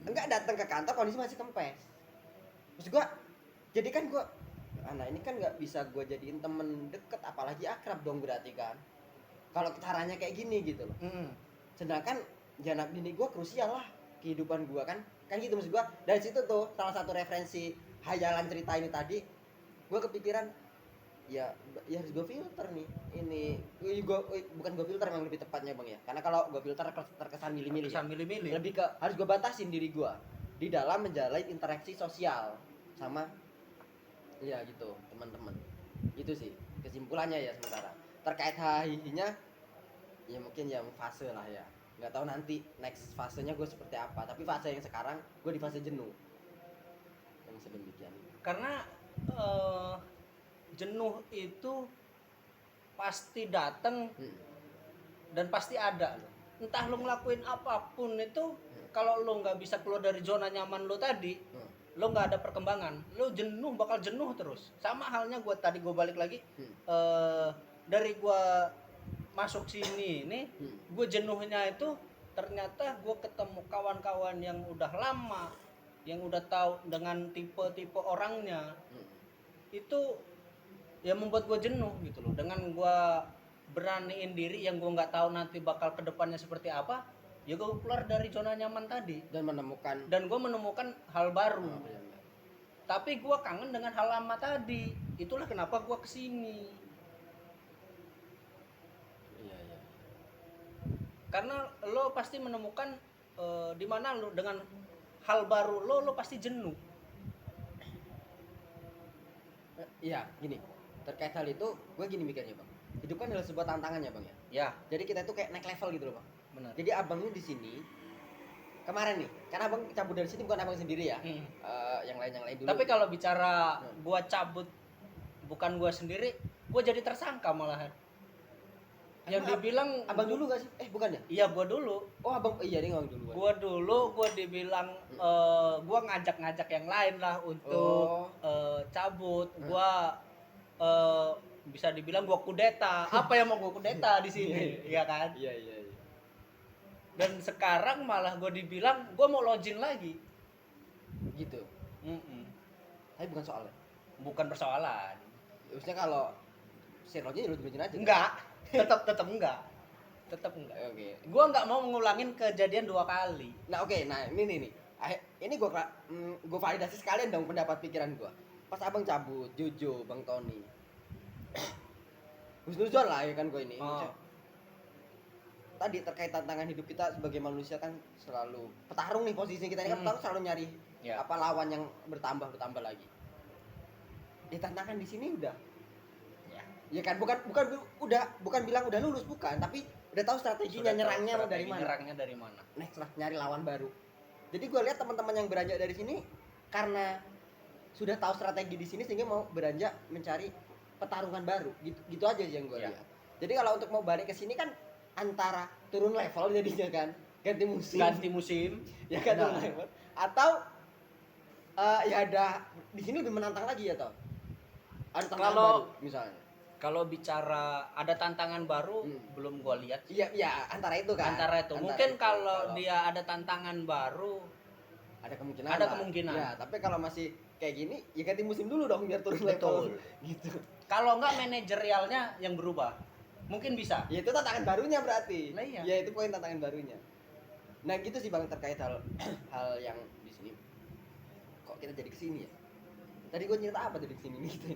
enggak datang ke kantor kondisi masih kempes. Terus gue jadi kan gue anak ini kan nggak bisa gue jadiin temen deket apalagi akrab dong berarti kan kalau caranya kayak gini gitu loh. Sedangkan ya anak bini gue krusial lah kehidupan gue kan gitu maksud gue. Dari situ tuh salah satu referensi hayalan cerita ini tadi, gue kepikiran ya harus gue filter nih ini. Bukan gue filter memang lebih tepatnya bang ya, karena kalau gue filter terkesan milih-milih ya. Lebih ke harus gue batasin diri gue di dalam menjalin interaksi sosial sama ya gitu teman-teman. Itu sih kesimpulannya ya sementara. Terkait hahihinya ya mungkin yang fase lah ya. nggak tahu nanti next fasenya gue seperti apa, tapi fase yang sekarang gue di fase jenuh yang sedemikian. Karena jenuh itu pasti datang dan pasti ada. Entah lo ngelakuin apapun itu, kalau lo nggak bisa keluar dari zona nyaman lo tadi, lo nggak ada perkembangan, lo jenuh, bakal jenuh terus. Sama halnya gue balik lagi, dari gue masuk sini nih, gue jenuhnya itu ternyata gue ketemu kawan-kawan yang udah lama, yang udah tahu dengan tipe-tipe orangnya, itu ya membuat gue jenuh gitu loh. Dengan gue beraniin diri yang gue nggak tahu nanti bakal kedepannya seperti apa, ya gue keluar dari zona nyaman tadi Dan gue menemukan hal baru. benar. Tapi gue kangen dengan hal lama tadi, itulah kenapa gue kesini. Iya. Karena lo pasti menemukan di mana lo dengan hal baru lo pasti jenuh. Iya, gini. Terkait hal itu, gue gini mikirnya bang. Hidup kan adalah sebuah tantangan ya bang ya. Ya, Jadi kita tuh kayak naik level gitu loh bang. benar. Jadi abangnya di sini kemarin nih, karena abang cabut dari sini bukan abang sendiri ya. Yang lain dulu. Tapi kalau bicara gue cabut bukan gue sendiri, gue jadi tersangka malahan. Yang Emang dibilang abang dulu gak sih? Bukan ya? Iya, gue dulu. Oh abang, iya dia ngomong dulu. Gue dibilang gue ngajak-ngajak yang lain lah untuk cabut. Gue bisa dibilang gue kudeta. Apa yang mau gue kudeta di sini, ya kan? Iya. Dan sekarang malah gue dibilang gue mau login lagi. Gitu. Tapi bukan soalnya. Bukan persoalan. Maksudnya kalau serolnya ya lu aja. Enggak, tetap enggak. Oke. Gue nggak mau ngulangin kejadian 2 kali. Nah oke, nah ini nih. Ini gue validasi sekalian dong pendapat pikiran gue. Pas abang cabut, Jojo, Bang Tony, husnuzon lah ya kan gue ini. Oh. Tadi terkait tantangan hidup kita sebagai manusia kan selalu petarung nih, posisi kita ini kan petarung selalu nyari Ya. apa lawan yang bertambah lagi. Ya tantangan di sini udah. Ya kan bukan bilang udah lulus, bukan, tapi udah tahu strateginya, nyerangnya dari mana. Next lah nyari lawan baru. Jadi gue lihat teman-teman yang beranjak dari sini karena sudah tahu strategi di sini sehingga mau beranjak mencari pertarungan baru. Gitu aja sih yang gue lihat. Jadi kalau untuk mau balik ke sini kan antara turun level jadinya kan, ganti musim ya kan, turun level, atau ya ada di sini lebih menantang lagi ya toh. Ada tantangan baru misalnya. Kalau bicara ada tantangan baru, belum gua lihat. Iya, antara itu kan. Mungkin kalau dia ada tantangan baru, ada kemungkinan. Ya, tapi kalau masih kayak gini, ya ganti musim dulu dong biar turun level. Gitu. Kalau enggak manajerialnya yang berubah, mungkin bisa. Ya itu tantangan barunya berarti. Nah, iya. Ya itu poin tantangan barunya. Nah, gitu sih Bang terkait hal yang di sini. Kok kita jadi kesini ya? Tadi gua cerita apa tadi kesini nih gitu.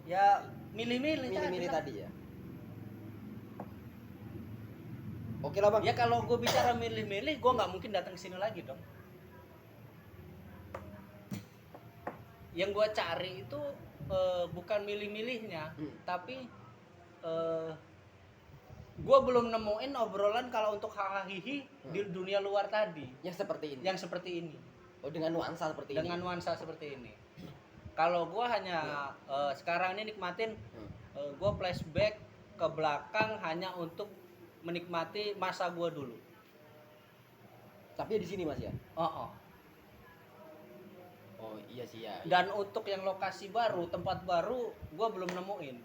Ya milih-milih tadi ya. Oke lah Bang. Ya kalau gue bicara milih-milih, gue nggak mungkin datang ke sini lagi dong. Yang gue cari itu bukan milih-milihnya, tapi gue belum nemuin obrolan kalau untuk hahihi di dunia luar tadi. Yang seperti ini. Oh, dengan nuansa seperti ini. Kalau gue hanya sekarang ini nikmatin, gue flashback ke belakang hanya untuk menikmati masa gue dulu. Tapi di sini Mas ya. Oh iya sih ya. Dan untuk yang lokasi baru, tempat baru, gue belum nemuin.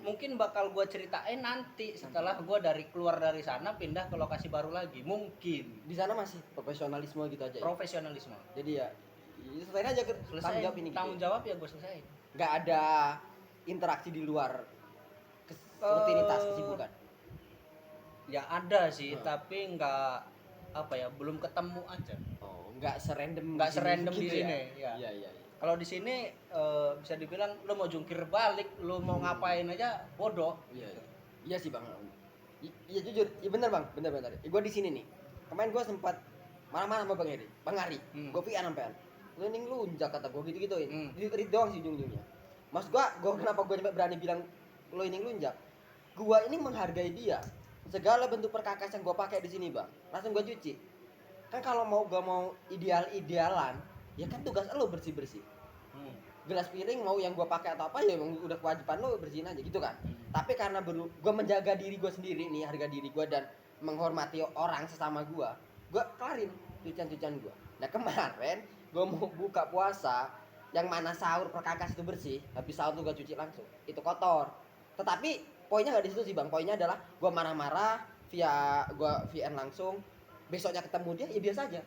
Mungkin bakal gue ceritain nanti setelah gue keluar dari sana pindah ke lokasi baru lagi. Mungkin. Di sana masih profesionalisme gitu aja. Profesionalisme. Jadi ya selesai aja tanggung jawab ini. Tanggung jawab ya gue selesai. Nggak ada interaksi di luar rutinitas kesibukan. Ya ada sih, tapi nggak belum ketemu aja. Oh, nggak serandom di sini. Ya. Iya. Kalau di sini bisa dibilang lo mau jungkir balik, lo mau ngapain aja bodoh. Iya sih Bang. Iya jujur, iya benar Bang, benar. Gue di sini nih. Kemarin gue sempat marah-marah sama Bang Ari. Gue pian sampean. Lu ning lunjak kata gue gitu-gituin. Rit doang sih ujung-ujungnya. Mas gue kenapa gue sampai berani bilang lo ini lunjak? Gue ini menghargai dia segala bentuk perkakas yang gue pakai di sini bang, langsung gue cuci. Kan kalau gue mau idealan, ya kan tugas lo bersih. Gelas piring mau yang gue pakai atau apa ya emang udah kewajiban lo bersihin aja gitu kan. Tapi karena gue menjaga diri gue sendiri nih, harga diri gue dan menghormati orang sesama gue kelarin cucian gue. Nah kemarin gue mau buka puasa, yang mana sahur perkakas itu bersih, habis sahur tuh gue cuci langsung, itu kotor. Tetapi poinnya nggak di situ sih bang, poinnya adalah gue marah-marah via gue VN langsung, besoknya ketemu dia ya biasa aja.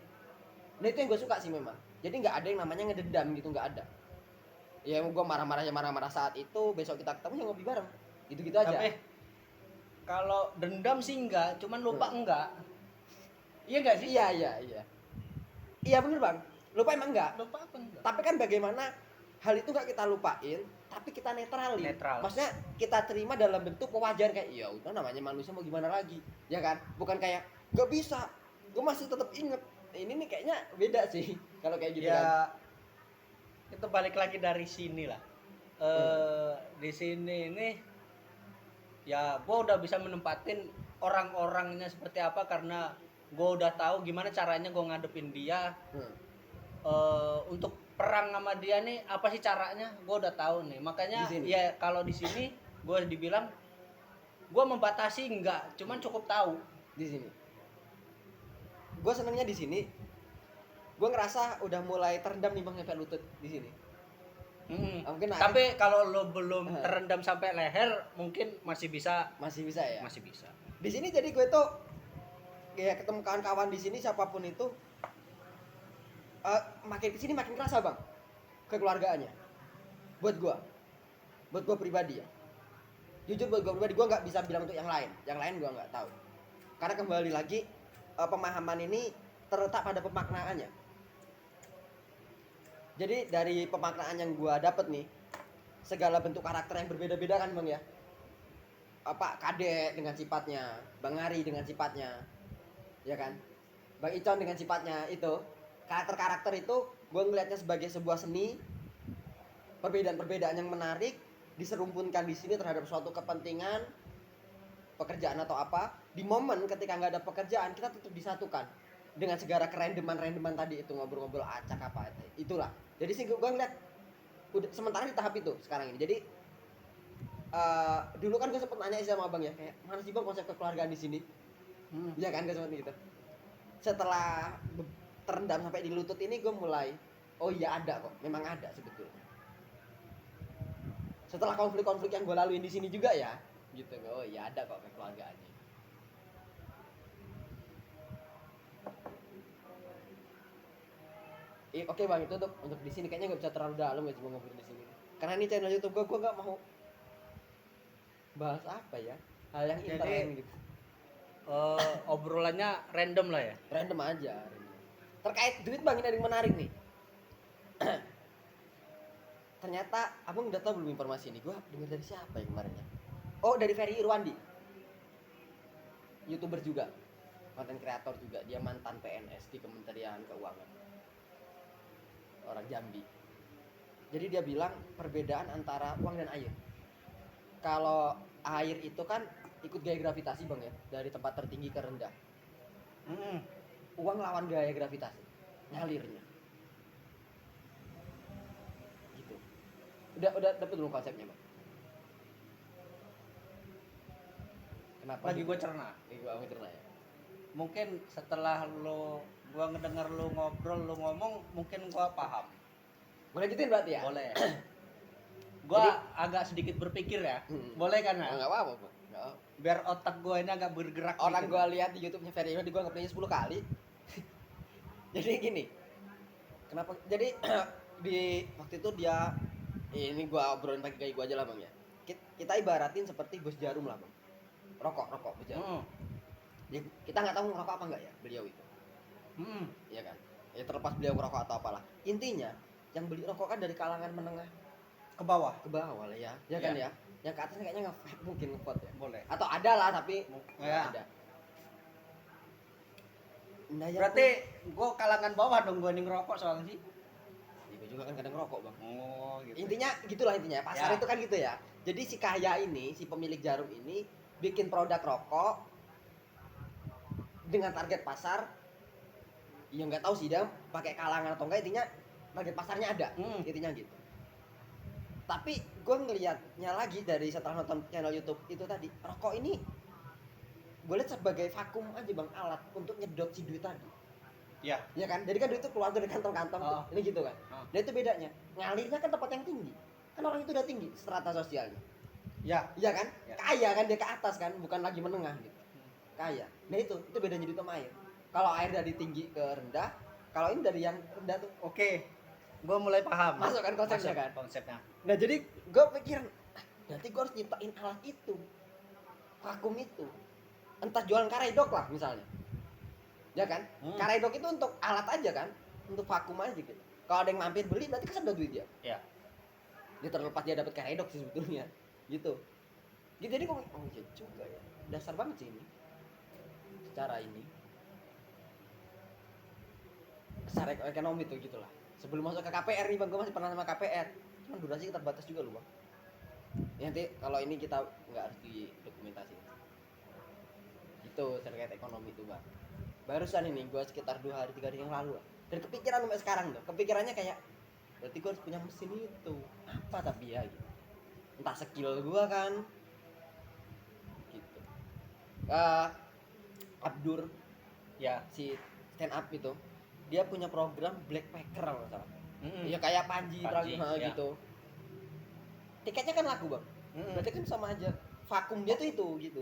Nah itu yang gue suka sih memang, jadi nggak ada yang namanya ngedendam gitu, nggak ada. Ya gue marah-marah saat itu, besok kita ketemu ya ngopi bareng, gitu-gitu aja. Tapi kalau dendam sih enggak, cuman lupa enggak. Iya enggak sih? Iya bener bang, lupa emang enggak. Lupa apa enggak? Tapi kan bagaimana hal itu nggak kita lupain, tapi kita netralin. Netral. Maksudnya kita terima dalam bentuk wajar, kayak ya udah namanya manusia mau gimana lagi, ya kan? Bukan kayak nggak bisa, gue masih tetap inget. Ini nih kayaknya beda sih kalau kayak gitu kan. Ya itu balik lagi dari sini lah. Di sini ini ya gue udah bisa menempatin orang-orangnya seperti apa, karena gue udah tahu gimana caranya gue ngadepin dia. Untuk perang sama dia nih apa sih caranya, gue udah tahu nih. Makanya ya kalau di sini gue dibilang gue membatasi enggak, cuman cukup tahu Di sini gue senengnya di sini, gue ngerasa udah mulai terendam nih bang sampai lutut di sini. Mungkin tapi kalau lo belum terendam sampai leher mungkin masih bisa ya. masih bisa. Di sini jadi gue tuh kayak ketemu kawan-kawan di sini siapapun itu, makin kesini makin kerasa bang kekeluargaannya. Buat gue pribadi ya, jujur buat gue pribadi, gue nggak bisa bilang untuk yang lain gue nggak tahu, karena kembali lagi pemahaman ini terletak pada pemaknaannya. Jadi dari pemaknaan yang gue dapet nih, segala bentuk karakter yang berbeda-beda kan bang ya, Pak Kade dengan sifatnya, Bang Ari dengan sifatnya, ya kan, Bang Icon dengan sifatnya, itu karakter itu gue ngelihatnya sebagai sebuah seni, perbedaan-perbedaan yang menarik diserumpunkan di sini terhadap suatu kepentingan pekerjaan atau apa. Di momen ketika nggak ada pekerjaan, kita tetap disatukan dengan segala kerandoman tadi itu, ngobrol-ngobrol acak apa itulah. Jadi sih gue ngeliat udah sementara di tahap itu sekarang ini. Jadi dulu kan gue sempet nanya sama abang ya, kayak mana sih bang konsep kekeluargaan di sini? Ya kan, gue sempet gitu. Setelah terendam sampai di lutut ini, gue mulai oh iya ada kok, memang ada sebetulnya. Setelah konflik-konflik yang gue laluin di sini juga ya, gitu. Oh iya ada kok kekeluargaannya. Oke bang, itu untuk di sini kayaknya nggak bisa terlalu dalam ya, cuma ngobrol di sini. Karena ini channel YouTube gue nggak mau bahas apa ya, hal yang intern gitu. Obrolannya random lah ya. Random aja. Terkait duit bang, ini ada yang menarik nih. Ternyata abang udah tahu belum informasi ini? Gue dengar dari siapa ya kemarin ya? Oh dari Ferry Irwandi, YouTuber juga, konten kreator juga. Dia mantan PNS di Kementerian Keuangan, orang Jambi. Jadi dia bilang perbedaan antara uang dan air. Kalau air itu kan ikut gaya gravitasi bang ya, dari tempat tertinggi ke rendah. Uang lawan gaya gravitasi, ngalirnya. Gitu. Udah dapet dulu konsepnya bang. Kenapa? Lagi gue cerna. Gue cerna ya. Mungkin setelah gua ngedenger lu ngobrol, lu ngomong, mungkin gua paham. Boleh lanjutin berarti ya? Boleh. Gua agak sedikit berpikir ya. Boleh kan ya? Enggak apa-apa, Bang. Biar otak gua ini agak bergerak. Orang gitu. gua lihat di YouTube-nya Ferry Irwandi, gua nge-play 10 kali. Jadi gini. Kenapa? Jadi di waktu itu dia, ini gua obrolin pakai gaya gua aja lah, Bang ya. Kita ibaratin seperti Bos Jarum lah, Bang. Rokok Bos Jarum. Jadi, kita nggak tahu ngerokok apa enggak ya beliau itu. Iya kan? Ya terlepas beliau ngerokok atau apalah. Intinya yang beli rokok kan dari kalangan menengah Ke bawah. lah ya. Ya kan ya? Yang ke atasnya kayaknya nge-vape, mungkin nge-vape ya. Boleh. Atau ada lah tapi Ya. ada. Nah, Berarti gua kalangan bawah dong, gua nih ngerokok soalnya sih. ya, gue juga kan kadang ngerokok, Bang. Oh, gitu. Intinya gitulah intinya. Pasar Ya. itu kan gitu ya. Jadi si kaya ini, si pemilik jarum ini bikin produk rokok dengan target pasar, ya nggak tahu sih dia pakai kalangan atau enggak, intinya target pasarnya ada, intinya gitu. Tapi gue ngelihatnya lagi dari setelah nonton channel YouTube itu tadi, rokok ini gue lihat sebagai vakum aja bang, alat untuk nyedot si duit tadi. Ya. Ya kan, jadi kan duit itu keluar dari kantong-kantong tuh. Ini gitu kan. Dan itu bedanya, ngalirnya kan tempat yang tinggi, kan orang itu udah tinggi strata sosialnya. Ya. Iya kan, Ya. kaya kan, dia ke atas kan, bukan lagi menengah gitu, kaya. Nah itu bedanya duit sama air. Kalau air dari tinggi ke rendah, kalau ini dari yang rendah tuh. Oke. Gue mulai paham. Masuk kan konsepnya Masuk kan? Konsepnya. Nah jadi gue pikiran, nanti gue harus nyiptain alat itu, vakum itu, entah jualan karedok lah misalnya, ya kan? Karedok itu untuk alat aja kan, untuk vakum aja gitu. Kalau ada yang mampir beli berarti kesedot duit dia. Ya. Dia terlepas dia dapat karedok sih sebetulnya, gitu. Gitu jadi gue, oh iya juga ya, dasar banget sih ini. Secara ini, secara ekonomi tuh gitulah. Sebelum masuk ke KPR nih bang, gue masih pernah sama KPR. Cuman durasi terbatas juga loh bang. Ya, nanti kalau ini kita nggak harus didokumentasi. Itu terkait ekonomi tuh bang. Barusan ini gue sekitar 2 hari 3 hari yang lalu. Dan kepikiran sampai sekarang tuh. Kepikirannya kayak, berarti gue harus punya mesin itu. Apa tapi ya gitu. Entah skill gue kan. Gitu. Abdur, Ya. si stand up itu, dia punya program Blackpacker kalau nggak salah. Ya kayak Panji ya. gitu. Tiketnya kan laku bang. Berarti kan sama aja. Vakum dia tuh itu gitu.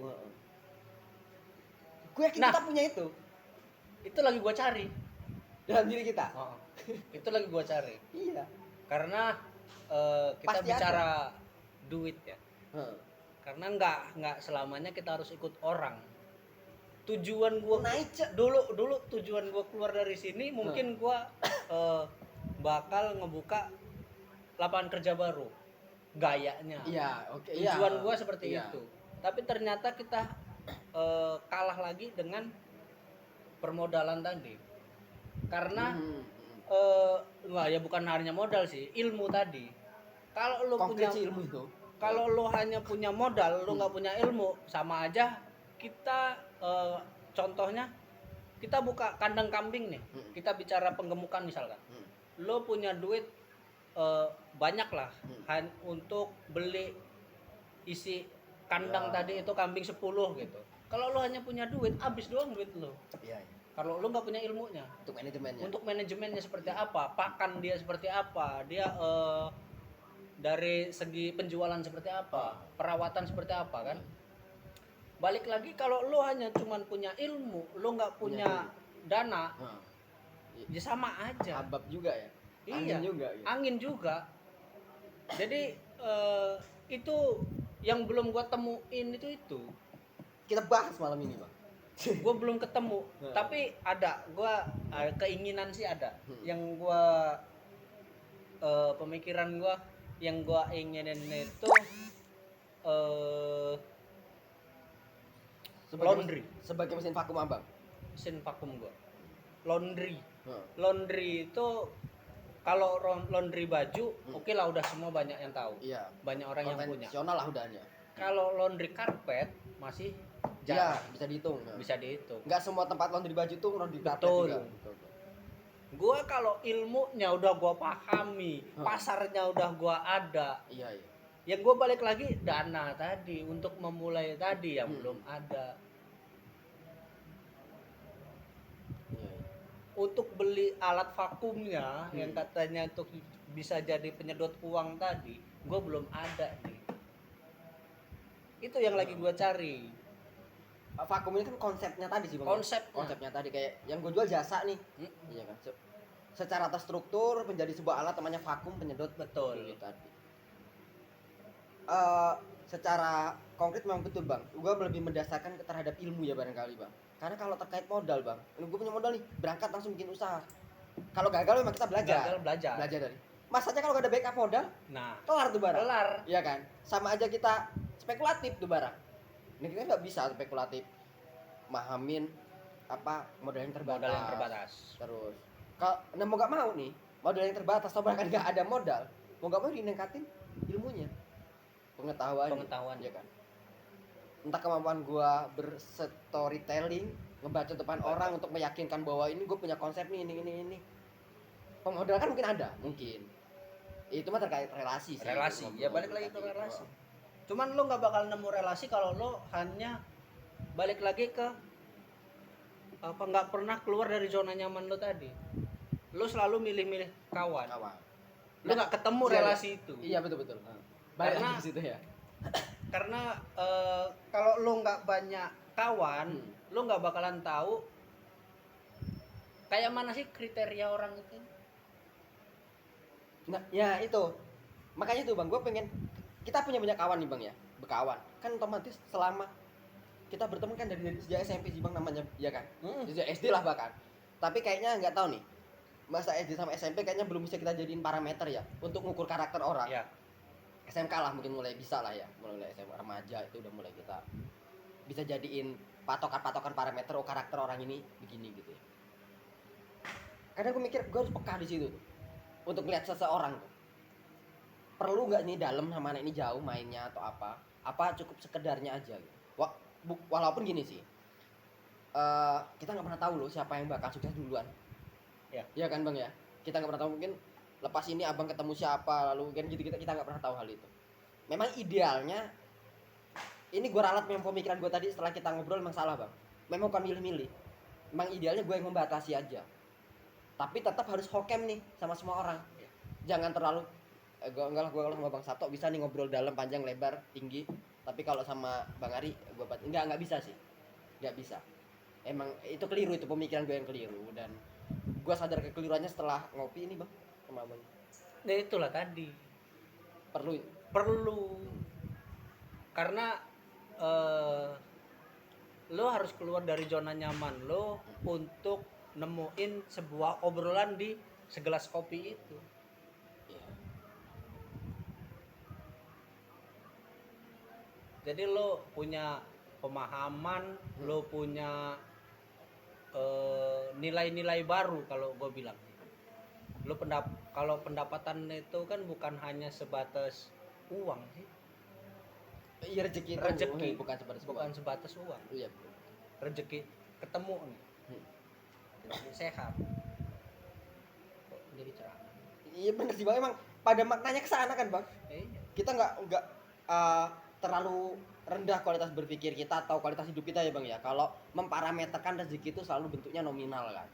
Gue yakin kita punya itu Itu lagi gua cari. dalam diri kita. Itu lagi gua cari. Iya. Karena kita Pasti bicara duit ya. Heeh. Karena nggak selamanya kita harus ikut orang. Tujuan gua Naik dulu tujuan gua keluar dari sini mungkin gua bakal ngebuka lapangan kerja baru. Gayanya. Iya, oke. Tujuan gua seperti Iya. itu. Tapi ternyata kita kalah lagi dengan permodalan tadi. Karena wah ya bukan hanya modal sih, ilmu tadi. Kalau lu Konkret punya sih ilmu itu. kalau lu hanya punya modal, lu nggak punya ilmu, sama aja kita contohnya kita buka kandang kambing nih. Kita bicara penggemukan misalkan. Lu punya duit banyak lah untuk beli isi kandang tadi itu kambing 10 gitu. Kalau lu hanya punya duit, habis doang duit lu. Iya. Kalau lu nggak punya ilmunya, Untuk manajemennya. untuk manajemennya seperti apa, pakan dia seperti apa, dia dari segi penjualan seperti apa, perawatan seperti apa kan. Balik lagi kalau lu hanya cuman punya ilmu, lu nggak punya dana, ya sama aja. Abab juga ya. Iya, Angin juga gitu. angin juga. Jadi itu yang belum gua temuin itu. Kita bahas malam ini, Bang. Gua belum ketemu, tapi gua keinginan sih ada. Yang gua pemikiran gua yang gua inginin itu laundry. Sebagai mesin vakum Abang. Mesin vakum gua. Laundry. Laundry itu kalau laundry baju, oke lah udah semua banyak yang tahu. Iya. Banyak orang yang punya. Konvensional lah udahnya. Kalau laundry karpet masih Iya, jarang. bisa dihitung. Bisa dihitung. Enggak semua tempat laundry baju tuh laundry karpet Betul. juga. Gua kalau ilmunya udah gua pahami, pasarnya udah gua ada. Iya, iya. Yang gua balik lagi dana tadi untuk memulai tadi yang belum ada. Iya, iya. Untuk beli alat vakumnya yang katanya untuk bisa jadi penyedot uang tadi, gua belum ada nih. Itu yang lagi gua cari. Vakum ini kan konsepnya tadi sih, Bang. Konsepnya tadi kayak yang gue jual jasa nih. Iya kan. Secara terstruktur menjadi sebuah alat namanya vakum penyedot. Betul. Itu tadi. Secara konkret memang betul, Bang. Gue lebih mendasarkan terhadap ilmu ya barangkali, Bang. Karena kalau terkait modal, Bang, gue punya modal nih, berangkat langsung bikin usaha. Kalau gagal memang kita belajar. Belajar. Belajar dari. Masanya kalau gak ada backup modal, Nah, kelar tuh barang. kelar. Iya kan? Sama aja kita spekulatif tuh barang. Ini kita nggak bisa spekulatif mahamin apa modal yang terbatas. Terus kalau mau nggak mau nih modal yang terbatas, atau bahkan nggak ada modal, mau nggak mau diningkatin ilmunya, pengetahuan, Pengetahuan. ya kan? Entah kemampuan gua berstorytelling, ngebaca depan orang untuk meyakinkan bahwa ini gue punya konsep nih ini. Pemodal kan mungkin itu mah terkait relasi sih. Relasi, ya balik lagi ke relasi. Cuman lo nggak bakal nemu relasi kalau lo hanya balik lagi ke apa, nggak pernah keluar dari zona nyaman lo tadi. Lo selalu milih-milih kawan. Lo nggak ketemu Iya, relasi itu. Iya betul. Karena- Balik ke situ ya. Karena kalau lo nggak banyak kawan, lo nggak bakalan tahu kayak mana sih kriteria orang itu. Nah, ya itu. Makanya tuh Bang, gue pengen kita punya banyak kawan nih Bang ya, berkawan. Kan otomatis selama kita berteman kan dari sejak SMP sih Bang namanya, ya kan? Sejak SD lah bahkan. Tapi kayaknya nggak tahu nih. Masa SD sama SMP kayaknya belum bisa kita jadiin parameter ya untuk ngukur karakter orang. Ya. SMK lah mungkin mulai bisa lah ya. Mulai SMA remaja itu udah mulai kita bisa jadiin patokan parameter karakter orang ini begini gitu ya. Kadang gue mikir gue harus peka di situ tuh. Untuk melihat seseorang tuh. Perlu nggak nih dalam sama anak ini jauh mainnya atau apa cukup sekedarnya aja gitu. Walaupun gini sih, kita nggak pernah tahu loh siapa yang bakal sukses duluan. Ya kan Bang ya, kita nggak pernah tahu, mungkin lepas ini abang ketemu siapa lalu kan gitu, kita nggak pernah tahu hal itu. Memang idealnya ini gue ralat memang pemikiran gue tadi setelah kita ngobrol, memang salah Bang, memang bukan milih-milih, memang idealnya gue yang membatasi aja, tapi tetap harus hokem nih sama semua orang. Jangan terlalu gue kalau sama Bang Sabto bisa nih ngobrol dalam panjang lebar tinggi, tapi kalau sama Bang Ari gue nggak bisa sih, nggak bisa. Emang itu keliru, itu pemikiran gue yang keliru, dan gue sadar kekeliruannya setelah ngopi ini Bang sama Bang. Nah itulah tadi Perlu karena lo harus keluar dari zona nyaman lo untuk nemuin sebuah obrolan di segelas kopi itu. ya. Jadi lo punya pemahaman, lo punya nilai-nilai baru kalau gue bilang. Lo kalau pendapatan itu kan bukan hanya sebatas uang sih. Iya rezeki bukan sebatas uang. Iya. Rezeki ketemu nih. Jadi sehat. Kok jadi ceramah? Iya bener sih Bang, emang pada maknanya ke sana kan Bang. Iya. Kita nggak terlalu rendah kualitas berpikir kita atau kualitas hidup kita ya Bang ya. Kalau memparameterkan rezeki itu selalu bentuknya nominal kan.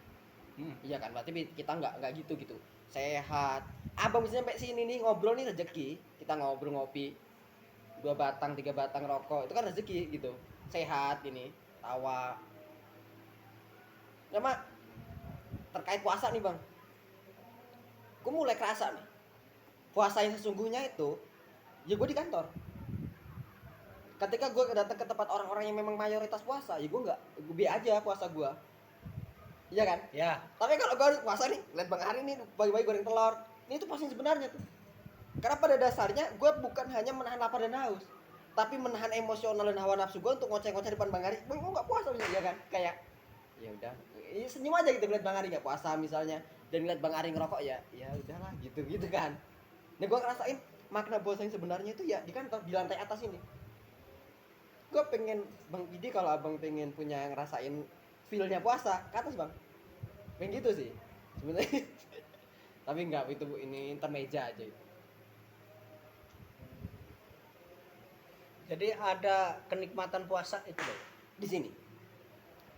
Iya kan, berarti kita nggak gitu. Sehat. Abang bisa sampai sini nih ngobrol nih rezeki. Kita ngobrol ngopi 2 batang 3 batang rokok itu kan rezeki gitu. Sehat ini, tawa. Ya Mak, terkait puasa nih Bang. Gue mulai kerasa nih. Puasa yang sesungguhnya itu ya gue di kantor. Ketika gue datang ke tempat orang-orang yang memang mayoritas puasa, ya gue be aja puasa gue. Iya kan? Ya. Tapi kalau gue harus puasa nih, lihat Bang Ari nih pagi-pagi goreng telur, ini tuh pasti sebenarnya tuh. Karena pada dasarnya gue bukan hanya menahan lapar dan haus, tapi menahan emosional dan hawa nafsu gue untuk ngoceh-ngoceh depan Bang Ari. Bang, gue nggak puasa misalnya, ya kan? Kayak ya udah, senyum aja gitu ngeliat Bang Ari nggak puasa misalnya, dan ngeliat Bang Ari ngerokok ya udahlah gitu kan. Nah gue ngerasain makna puasa yang sebenarnya itu ya di kantor, di lantai atas ini. Gue pengen Bang Idi, kalau abang pengen punya ngerasain feel-nya puasa ke atas Bang, pengen gitu sih sebenarnya. Tapi enggak, itu ini intermeja aja itu. Jadi ada kenikmatan puasa itu loh Di sini.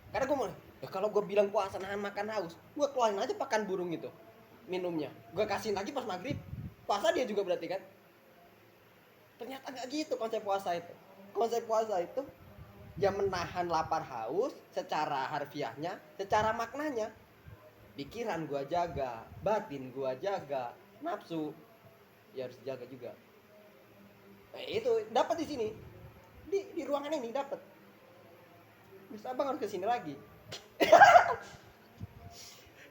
Karena gue mau, kalau gue bilang puasa nahan makan haus, gue keluarin aja pakan burung itu minumnya, gue kasihin lagi pas maghrib, puasa dia juga berarti kan. Ternyata nggak gitu konsep puasa itu. Konsep puasa itu ya menahan lapar haus secara harfiahnya, secara maknanya. Pikiran gua jaga, batin gua jaga, nafsu ya harus jaga juga. Itu dapat di sini, di ruangan ini dapat. Bisa Abang harus kesini lagi.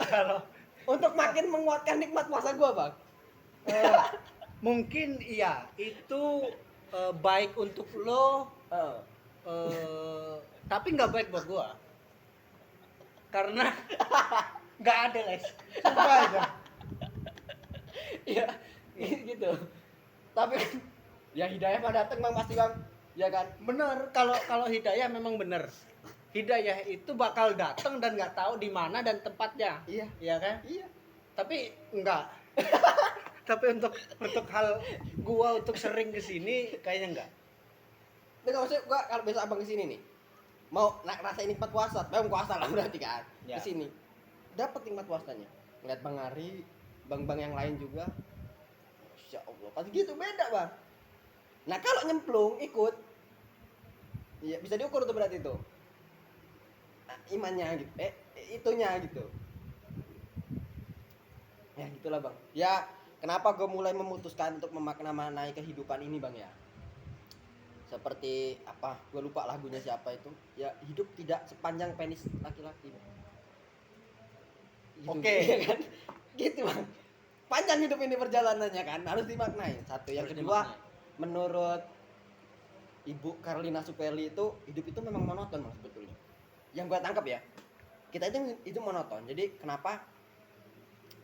kalau Untuk makin menguatkan nikmat puasa gua Bang. mungkin iya itu baik untuk lo, tapi nggak baik buat gua karena nggak ada guys. Sumpah aja. Iya, gitu. Tapi ya hidayah mah datang Bang pasti Bang. Ya kan? Bener, kalau hidayah memang bener. hidayah itu bakal datang dan nggak tahu di mana dan tempatnya. Iya. Iya kan? Iya. Tapi enggak. Tapi untuk hal gua untuk sering kesini kayaknya enggak. Enggak, maksudnya gua kalau besok abang kesini nih, mau rasain nikmat puasa, memang puasa lah berarti kan. Ya. Kesini, dapat nikmat puasanya. Ngeliat Bang Ari, bang-bang yang lain juga. Masya Allah, pasti gitu beda bang. Nah kalau nyemplung ikut, ya bisa diukur tuh berarti itu. Nah, imannya gitu, itunya gitu. Ya gitulah bang. Ya kenapa gue mulai memutuskan untuk memaknai kehidupan ini bang ya? Seperti apa? Gue lupa lagunya siapa itu. Ya hidup tidak sepanjang penis laki-laki. Gitu, Oke. ya kan? Gitu bang. Panjang hidup ini perjalanannya kan, harus dimaknai. Satu, yang Harus kedua, dimaknai. menurut Ibu Carlina Supeli itu hidup itu memang monoton bang sebetulnya. Yang gue tangkap ya, kita itu monoton. Jadi kenapa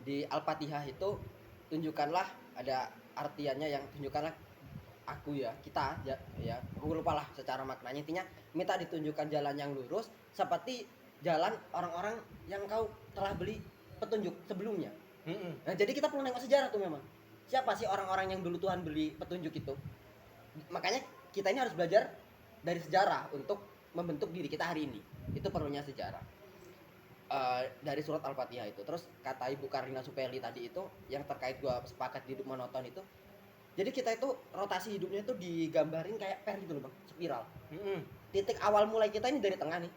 di Al-Fatihah itu tunjukkanlah, ada artiannya yang tunjukkanlah aku ya, kita ya gue lupa lah secara maknanya, intinya minta ditunjukkan jalan yang lurus seperti jalan orang-orang yang kau telah beli petunjuk sebelumnya. Nah jadi kita perlu nengok sejarah tuh memang, siapa sih orang-orang yang dulu Tuhan beli petunjuk itu. Makanya kita ini harus belajar dari sejarah untuk membentuk diri kita hari ini. Itu perlunya sejarah. Dari surat Al-Fatihah itu. Terus kata Ibu Carlina Supeli tadi itu yang terkait gua sepakat hidup monoton itu. Jadi kita itu rotasi hidupnya itu digambarin kayak per gitu loh bang, spiral. Titik awal mulai kita ini dari tengah nih.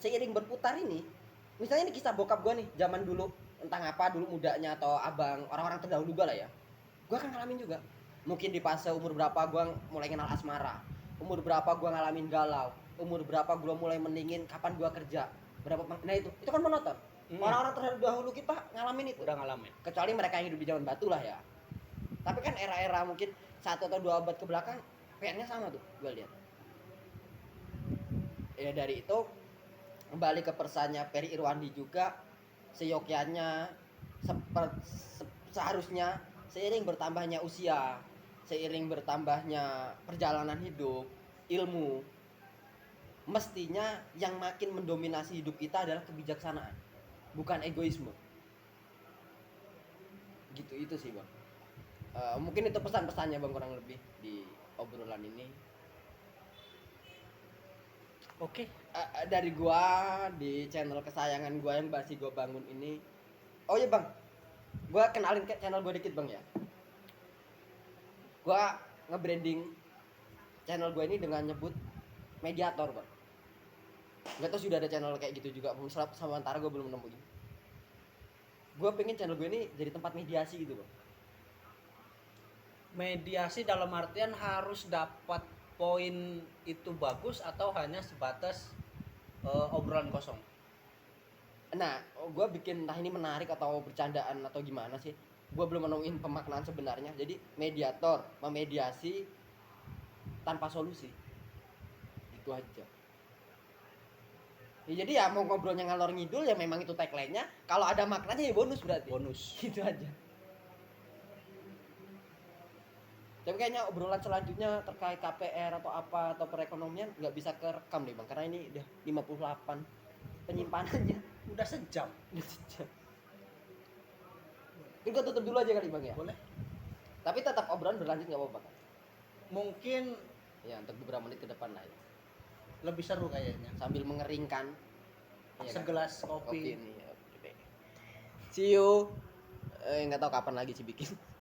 Seiring berputar ini, misalnya ini kisah bokap gua nih, zaman dulu entah ngapa dulu mudanya atau abang orang-orang terdahulu gua lah ya. Gua kan ngalamin juga. Mungkin di fase umur berapa gua mulai kenal asmara, umur berapa gua ngalamin galau, umur berapa gua mulai meningin kapan gua kerja, nah itu kan monoton. Orang-orang terdahulu kita ngalamin itu, Udah ngalamin. kecuali mereka yang hidup di zaman batu lah ya. Tapi kan era-era mungkin 1 atau 2 abad ke belakang PR-nya sama tuh gua lihat. Ya dari itu kembali ke pesannya Peri Irwandi juga, seyogyanya seharusnya seiring bertambahnya usia, seiring bertambahnya perjalanan hidup, ilmu, mestinya yang makin mendominasi hidup kita adalah kebijaksanaan, bukan egoisme. Gitu itu sih bang. Mungkin itu pesan-pesannya bang kurang lebih di obrolan ini. Oke. Dari gua di channel kesayangan gua yang masih gua bangun ini. Oh iya bang, gua kenalin ke channel gua dikit bang ya. Gua nge-branding channel gua ini dengan nyebut mediator bang. Gak tau sudah ada channel kayak gitu juga, sementara gua belum nemuin. Gua pengen channel gua ini jadi tempat mediasi gitu bang. Mediasi dalam artian harus dapat poin itu bagus atau hanya sebatas obrolan kosong. Nah, gua bikin entah ini menarik atau bercandaan atau gimana sih, gua belum menemuin pemaknaan sebenarnya. Jadi mediator, memediasi tanpa solusi, itu aja. Ya, jadi ya mau ngobrolnya ngalor ngidul ya memang itu tagline-nya. Kalau ada maknanya ya bonus berarti. Bonus. Gitu aja. Tapi kayaknya obrolan selanjutnya terkait KPR atau apa atau perekonomian nggak bisa kerekam nih bang, karena ini udah 58 penyimpanannya. Udah sejam. Ini gua tutup dulu aja kali bang ya. Boleh. Tapi tetap obrolan berlanjut nggak apa-apa kan? Mungkin Ya untuk beberapa menit ke depan lah ya. lebih seru kayaknya. Sambil mengeringkan ya kan? Segelas Kopi kopi. ini. Ya, oke deh. See you. Nggak tahu kapan lagi sih bikin.